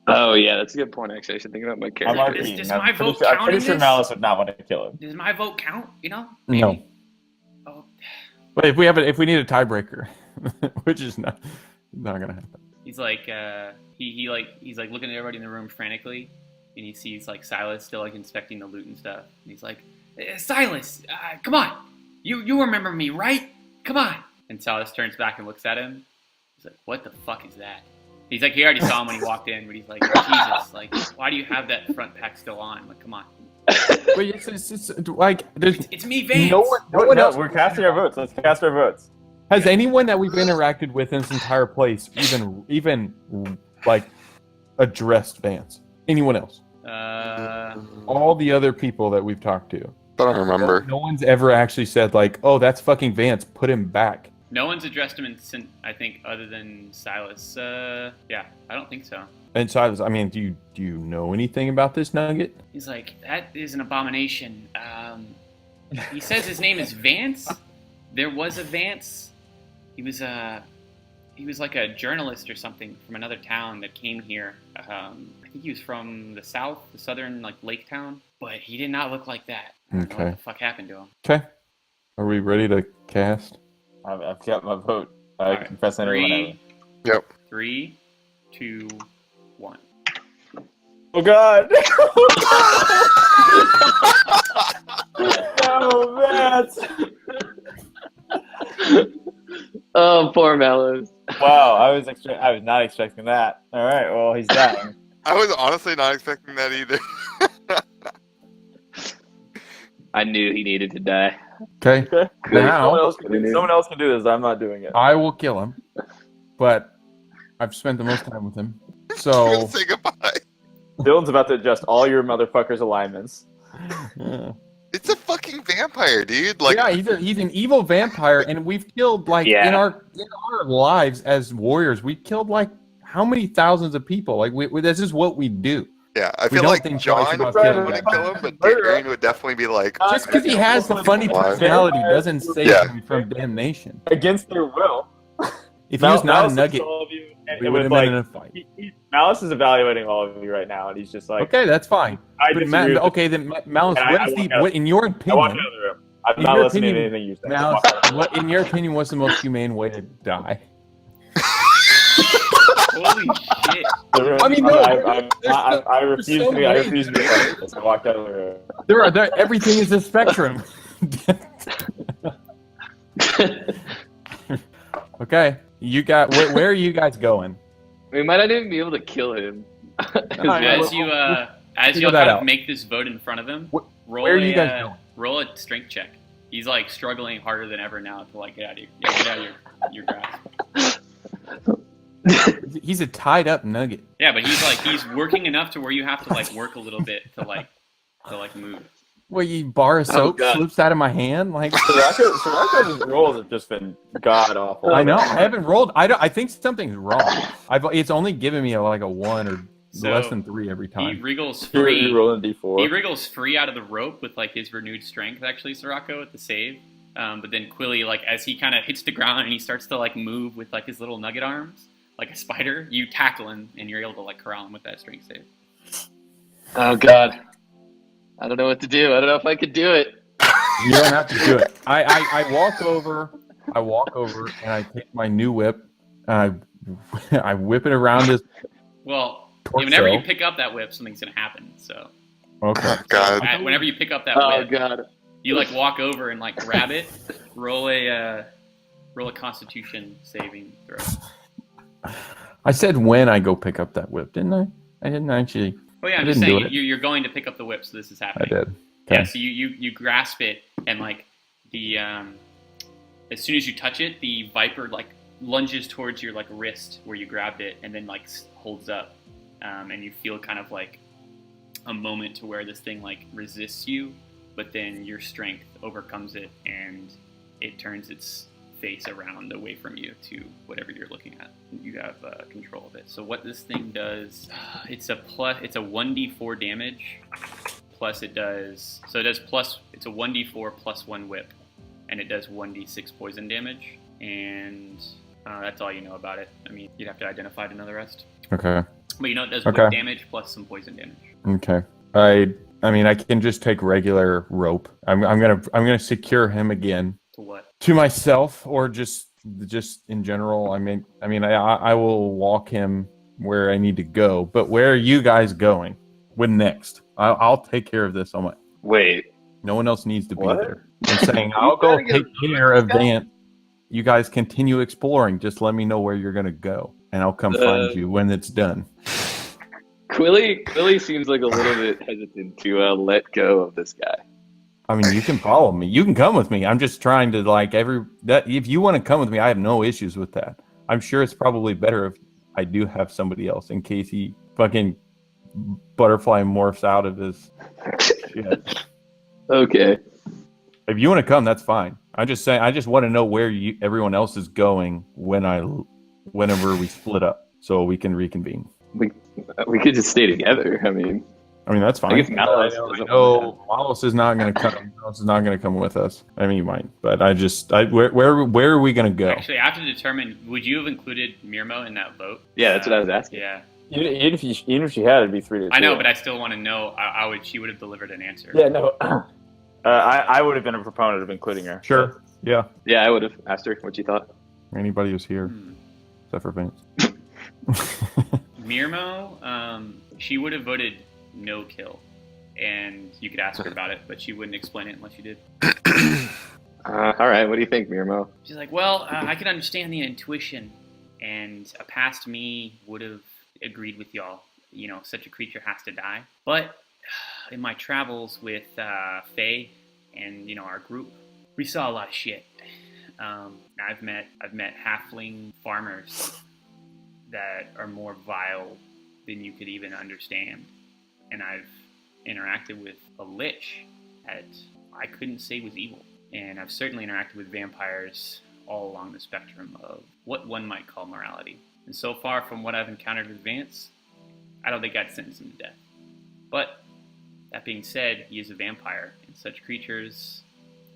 Oh yeah, that's a good point. Actually, I should think about my I'm character. Arcane. Does I'm my pretty vote sure, I'm count pretty in sure this? Malice would not want to kill him. Does my vote count? You know? No. Maybe. Oh, But if we need a tiebreaker, which is not gonna happen. he's like he's like looking at everybody in the room frantically, and he sees like Silas still like inspecting the loot and stuff. And he's like, Silas, come on, you remember me, right? Come on. And Silas turns back and looks at him. He's like, what the fuck is that? He's like, he already saw him when he walked in, but he's like, Jesus, like, why do you have that front pack still on? Like, come on. But it's like there's It's me, Vance. no one else. We're casting our votes. Let's cast our votes. Has anyone that we've interacted with in this entire place even like addressed Vance? Anyone else? All the other people that we've talked to. I don't remember. No one's ever actually said like, "Oh, that's fucking Vance. Put him back." No one's addressed him I think, other than Silas. Yeah, I don't think so. And Silas, I mean, do you know anything about this nugget? He's like, that is an abomination. He says his name is Vance. There was a Vance. He was like a journalist or something from another town that came here. I think he was from the south, the southern like lake town. But he did not look like that. I don't know Okay. what the fuck happened to him. Okay. Are we ready to cast? I've got my vote. I All right. can press enter whenever. 3, 2, 1. Oh God! Oh man! Oh, poor Mallows. Wow, I was not expecting that. All right, well he's dying. I was honestly not expecting that either. I knew he needed to die. Okay. Okay. Now- Someone else can do this. I'm not doing it. I will kill him, but I've spent the most time with him. We're So gonna say goodbye. Dylan's about to adjust all your motherfuckers' alignments. It's a fucking vampire, dude. Like, yeah, he's an evil vampire, and we've killed like Yeah. in our lives as warriors, we killed like how many thousands of people? Like we this is what we do. yeah, I We feel don't like think twice John about wouldn't killing want to him. kill him, but Darian would definitely be like, Just because he has the funny personality doesn't save Yeah. him from damnation. Against their will. If he was not a Malice nugget, is all of you, and we it would was have like been in a fight. Malice is evaluating all of you right now, and he's just like, Okay, that's fine. I But disagree with okay, then Malice, And I what is walk out. what in your I walk opinion? out of the room. I'm In not your listening opinion, to anything you say. Malice, Walk out. what in your opinion was the most humane way to die? Holy shit. I mean, no, I refuse so to be. I many- refuse to be part of this. I walked out of the room. Everything is a spectrum. Okay, you got where are you guys going? We might not even be able to kill him. Yeah, As figure you that kind out. of make this vote in front of him, roll where are you guys going? roll a strength check. He's like struggling harder than ever now to like get out of your grasp. He's a tied up nugget. Yeah, but he's working enough to where you have to like work a little bit to move. Well, you bar of soap God. slips out of my hand. Like Sirocco's rolls have just been god awful. I know, I haven't rolled. I think something's wrong. It's only given me like a 1 or So, less than 3 every He time. wriggles You're free. rolling a d4. He wriggles free out of the rope with like his renewed strength. Actually, Sirocco at the save. But then Quilly, like as he kind of hits the ground and he starts to like move with like his little nugget arms, like a spider, you tackle him and you're able to like corral him with that strength save. Oh God, I don't know what to do. I don't know if I could do it. You don't have to do it. I walk over and I take my new whip and I whip it around his Well, torso. whenever you pick up that whip, something's gonna happen. So Okay. God. whenever you pick up that Oh whip, God. you like walk over and like grab it. Roll a Constitution saving throw. I said when I go pick up that whip, didn't I? I didn't actually. Oh yeah, I'm I just didn't saying do it. you're going to pick up the whip, so this is I happening. did. Yeah, so you grasp it, and like the as soon as you touch it, the viper like lunges towards your like wrist where you grabbed it, and then like holds up, and you feel kind of like a moment to where this thing like resists you, but then your strength overcomes it, and it turns its face around away from you to whatever you're looking at. You have control of it. So what this thing does, it's a 1d4 damage. Plus it does, it's a 1d4 plus 1 whip, and it does 1d6 poison damage, and that's all you know about it. I mean, you'd have to identify to know the rest. Okay. But you know it does Okay. whip damage plus some poison damage. Okay. I mean, I can just take regular rope. I'm gonna secure him again To what? to myself, or just in general. I mean, I will walk him where I need to go. But where are you guys going? When next? I'll take care of this on my. Wait, No one else needs to be What? there. I'm saying I'll go gotta take get care of guy? Vance. You guys continue exploring. Just let me know where you're gonna go, and I'll come find you when it's done. Quilly seems like a little bit hesitant to let go of this guy. I mean, you can follow me. You can come with me. I'm just trying to if you want to come with me, I have no issues with that. I'm sure it's probably better if I do have somebody else in case he fucking butterfly morphs out of his shit. Okay. If you want to come, that's fine. I'm just saying. I just want to know where everyone else is going whenever we split up, so we can reconvene. We could just stay together. I mean, that's fine. I guess Malos doesn't want Malos is not going to come. Malos is not going to come with us. I mean, he might, but where are we going to go? Actually, I have to determine, would you have included Mirmo in that vote? Yeah, that's what I was asking. Yeah. Even if she had, it'd be 3-2. I know, but I still want to know. She would have delivered an answer. Yeah, no. I would have been a proponent of including her. Sure. Yeah. Yeah, I would have asked her what she thought. Anybody who's here, Hmm. except for Vance. Mirmo, she would have voted no kill, and you could ask her about it, but she wouldn't explain it unless you did. All right, what do you think, Mirmo? She's like, well, I can understand the intuition, and a past me would have agreed with y'all. You know, such a creature has to die. But in my travels with Faye and our group, we saw a lot of shit. I've met halfling farmers that are more vile than you could even understand, and I've interacted with a lich that I couldn't say was evil. And I've certainly interacted with vampires all along the spectrum of what one might call morality. And so far from what I've encountered with Vance, I don't think I'd sentence him to death. But that being said, he is a vampire, and such creatures,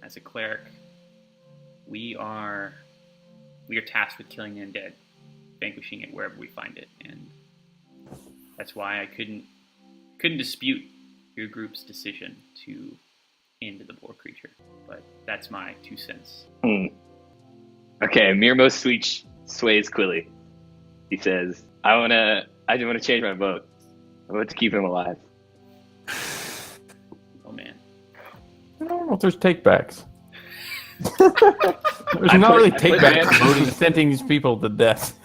as a cleric, we are tasked with killing the undead, vanquishing it wherever we find it, and that's why I couldn't dispute your group's decision to end the boar creature. But that's my 2 cents. Okay, Mirmo sways Quilly. He says, I want to change my vote. I want to keep him alive. Oh man. I don't know if there's takebacks. There's I not put- really I put takebacks Vance- voting, sentencing these people to death.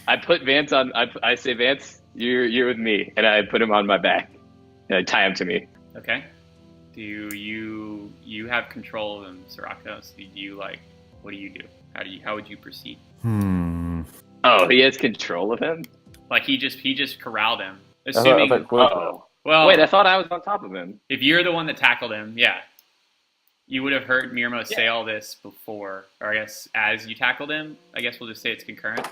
I put Vance on. I say, Vance, you're with me, and I put him on my back, and I tie him to me. Okay. Do you have control of him, Sirocco? So what do you do? How would you proceed? Oh, he has control of him. Like he just corralled him. I Assuming thought Quilly- well, Wait, I thought I was on top of him. if you're the one that tackled him, yeah. You would have heard Mirmo say all this before, or I guess as you tackled him. I guess we'll just say it's concurrent.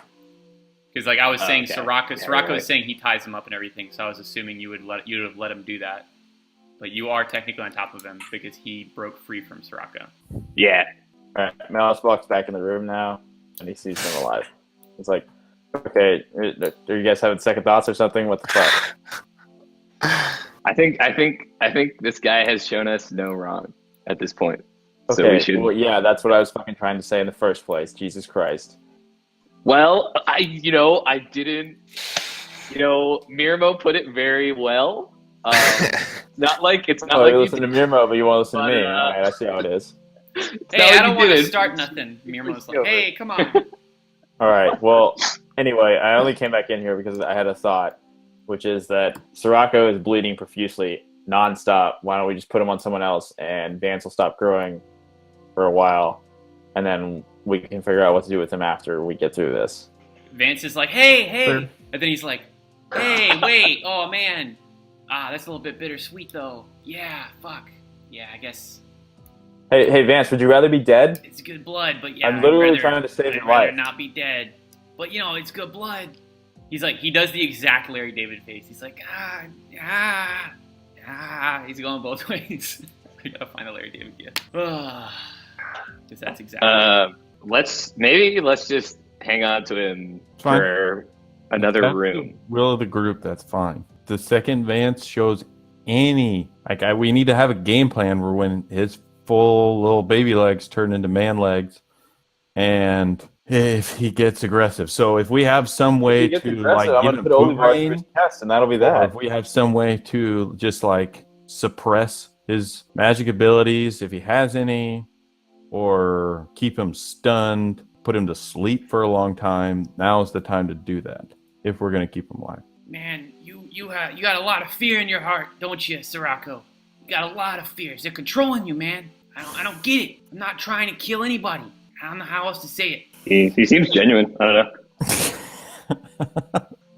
Because like I was saying, okay. Sirocco Yeah, was right. saying he ties him up and everything, so I was assuming you would have let him do that. But you are technically on top of him because he broke free from Sirocco. Yeah. All right, Malice walks back in the room now, and he sees him alive. It's like, okay, are you guys having second thoughts or something? What the fuck? I think this guy has shown us no wrong at this point. So Okay, we should. well, yeah, that's what I was fucking trying to say in the first place. Jesus Christ. Well, I didn't. Mirmo put it very well. Not like it's not Oh, like you you listen to Mirmo, but you won't listen to me. But, All right, I see how it is. it's Hey, not I like don't you want to didn't. start nothing. Mirmo's like, Go. hey, come on. All right, well, anyway, I only came back in here because I had a thought, which is that Sirocco is bleeding profusely nonstop. Why don't we just put him on someone else, and Vance will stop growing for a while, and then we can figure out what to do with him after we get through this. Vance is like, hey, Sure. and then he's like, hey, wait, oh man, that's a little bit bittersweet though. Yeah, fuck. Yeah, I guess Hey, Vance, would you rather be dead? it's good blood, but yeah, I'm literally I'd rather- trying to save I'd your rather life. not be dead, but it's good blood. He's like, he does the exact Larry David face. He's like, he's going both ways. I gotta find the Larry David gift. Because that's exactly. Let's just hang on to him Fine. for another That's room. the will of the group. That's fine. The second Vance shows any we need to have a game plan where when his full little baby legs turn into man legs, and if he gets aggressive. So if we have some way to like I'm get gonna him put Olivar through brain, his test, and that'll be or that. if we have some way to just like suppress his magic abilities if he has any, or keep him stunned, put him to sleep for a long time, now is the time to do that if we're going to keep him alive. Man, you got a lot of fear in your heart, don't you, Sirocco? You got a lot of fears. They're controlling you, man. I don't get it. I'm not trying to kill anybody. I don't know how else to say it. He seems genuine. I don't know.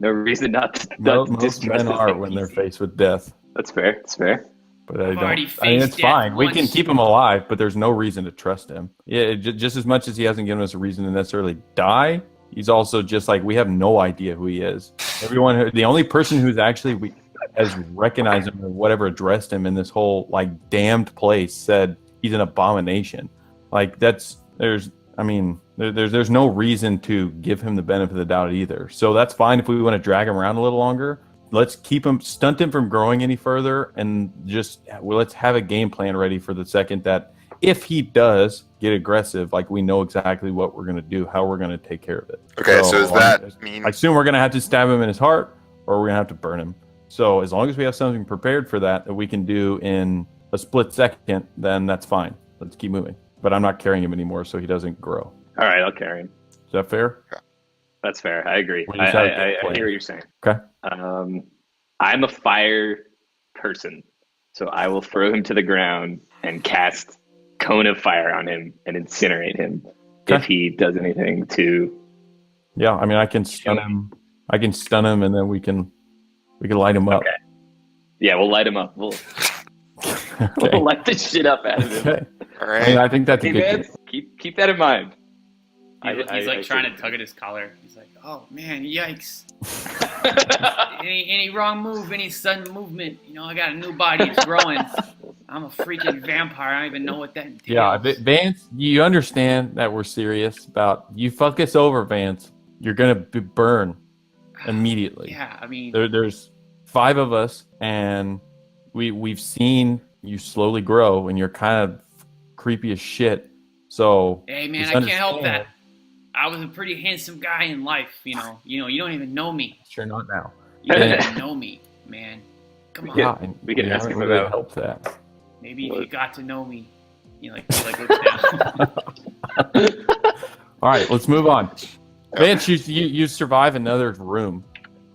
No reason not to Most distrust men his are name. when they're faced with death. That's fair. That's fair. But I I've already don't. I mean, faced it's death fine. We can once. keep him alive, but there's no reason to trust him. Yeah, just as much as he hasn't given us a reason to necessarily die, he's also just like we have no idea who he is. The only person who's actually has recognized him or whatever addressed him in this whole like damned place said he's an abomination. Like there's no reason to give him the benefit of the doubt either. So that's fine if we want to drag him around a little longer. Let's stunt him from growing any further, and let's have a game plan ready for the second that if he does get aggressive, like we know exactly what we're going to do, how we're going to take care of it. Okay, so does that mean I assume we're going to have to stab him in his heart, or we're going to have to burn him. So as long as we have something prepared for that we can do in a split second, then that's fine. Let's keep moving. But I'm not carrying him anymore, so he doesn't grow. All right, I'll carry him. Is that fair? That's fair. I agree. We just have a good I plan. hear what you're saying. Okay. I'm a fire person, so I will throw him to the ground and cast cone of fire on him and incinerate him if he does anything to. Yeah, I mean, I can stun him. And then we can light him up. Okay. Yeah, we'll light him up. We'll Okay. light the shit up out of him. Okay. all I mean, right? I think that's a Hey, good man, game. keep that in mind. He's I trying should- to tug at his collar. He's like, oh man, yikes. any wrong move, any sudden movement, I got a new body, it's growing. I'm a freaking vampire. I don't even know what that entails. Yeah, Vance, you understand that we're serious about you. Fuck us over, Vance. You're gonna burn immediately. Yeah, I mean, There's 5 of us, and we've seen you slowly grow, and you're kind of creepy as shit. So hey man, just I can't help understand. that. I was a pretty handsome guy in life, you don't even know me. Sure, not now. You don't even know me, man. Come on. Yeah. God, we can ask haven't him really about- helped that. Maybe if you got to know me, looks down. All right, let's move on. Vance, you survive another room.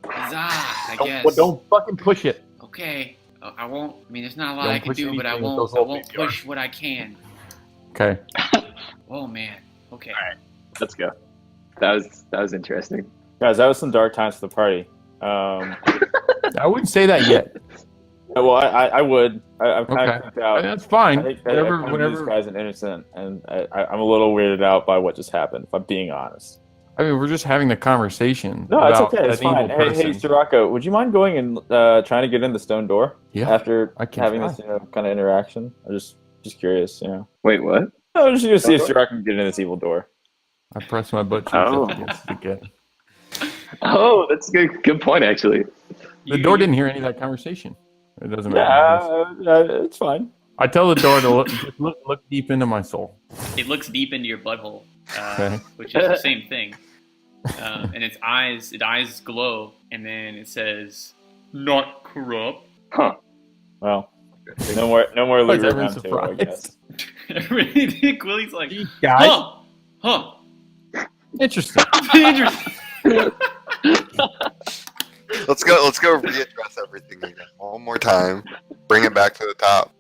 Huzzah, I guess. Don't fucking push it. Okay. I won't. I mean, there's not a lot Don't I can push do, but I anything with won't. those I old won't baby push what I can. Okay. Oh man. Okay. Let's go. That was interesting. Guys, that was some dark times for the party. I wouldn't say that yet. Well, I would. I'm kind Okay. of freaked out. That's fine. I think this guy's an innocent, and I'm a little weirded out by what just happened, if I'm being honest. I mean, we're just having the conversation. No, it's about okay. It's an evil fine. Hey, person. Sirocco, would you mind going and trying to get in the stone door Yeah, after I can having try. this kind of interaction? I'm just curious, Wait, what? I was just gonna see if Sirocco can get in this evil door. I press my butt cheeks Oh. up against it again. Oh, that's a good point, actually. The door didn't hear any of that conversation. It doesn't matter. It's fine. I tell the door to just look deep into my soul. It looks deep into your butthole, Okay. which is the same thing. And its eyes glow, and then it says, "Not corrupt." Huh. Well, no more Why is Luger everyone round 2, I surprised? Everybody, Quilly's like, Guys, huh? interesting. Interesting. Let's go readdress everything again one more time. Bring it back to the top.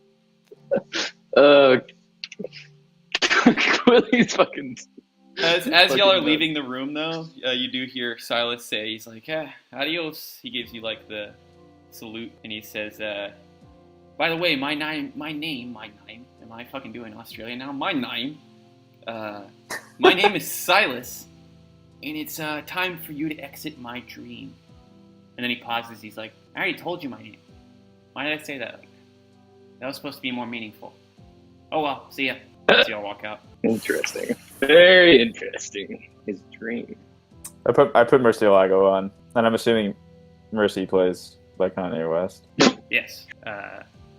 Quilly's fucking. As fucking y'all are nuts. leaving the room, though, you do hear Silas say, he's like, adios. He gives you, like, the salute, and he says, by the way, my name, am I fucking doing Australia now? My name is Silas, and it's time for you to exit my dream. And then he pauses, he's like, I already told you my name. Why did I say that? That was supposed to be more meaningful. Oh well, see ya. So y'all walk out. Interesting. Very interesting. His dream. I put Murcielago on, and I'm assuming Mercy plays by Kanye West. Yes.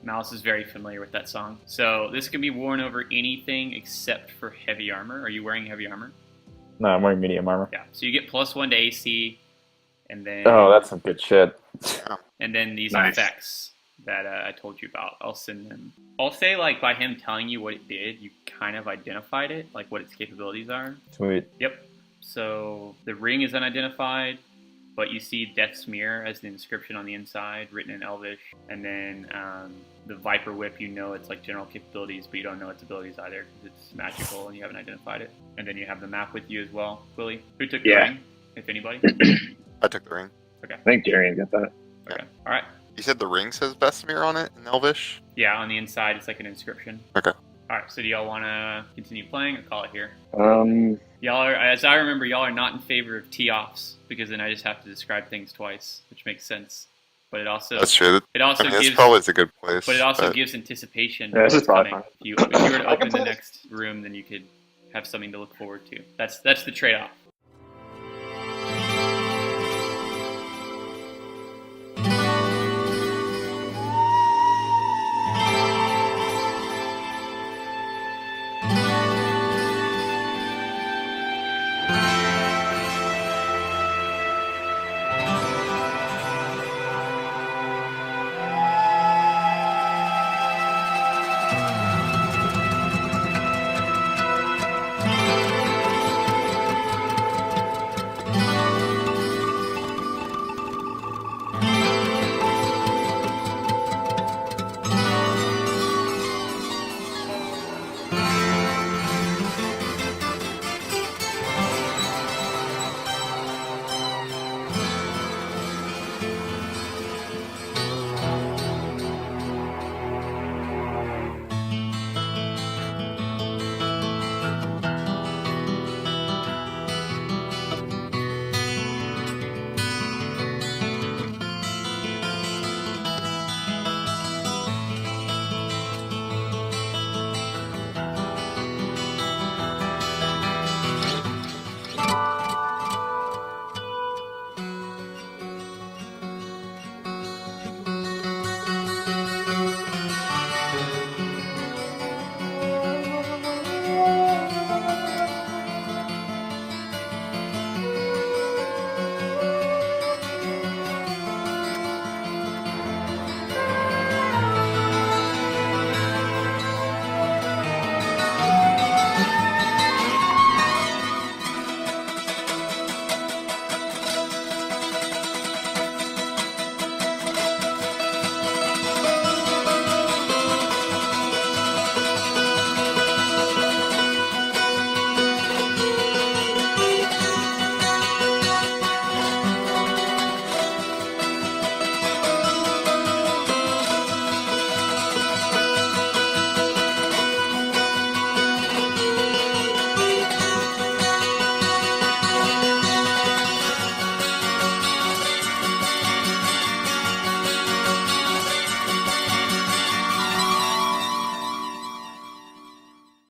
Malice is very familiar with that song. So this can be worn over anything except for heavy armor. Are you wearing heavy armor? No, I'm wearing medium armor. Yeah. So you get +1 to AC, and then Oh, that's some good shit. and then these Nice. effects that I told you about. I'll send them. I'll say, like, by him telling you what it did, you kind of identified it, like what its capabilities are. Sweet. Yep. So the ring is unidentified, but you see Death's Mirror as the inscription on the inside, written in Elvish. And then the Viper Whip, you know it's like general capabilities, but you don't know its abilities either because it's magical and you haven't identified it. And then you have the map with you as well, Quilly. Who took the Yeah. ring, if anybody? I took the ring. I think Darian got that. Okay. All right. You said the ring says Vesemir on it in Elvish? Yeah, on the inside, it's like an inscription. Okay. All right. So do y'all want to continue playing or call it here? Yeah, Y'all are, as I remember, y'all are not in favor of tee-offs because then I just have to describe things twice, which makes sense. But it also That's true. it also I mean, this gives probably is a good place. but it also gives anticipation. Yeah, this for is probably coming. fine. If you were to I can open the play. next room, then you could have something to look forward to. That's the trade-off.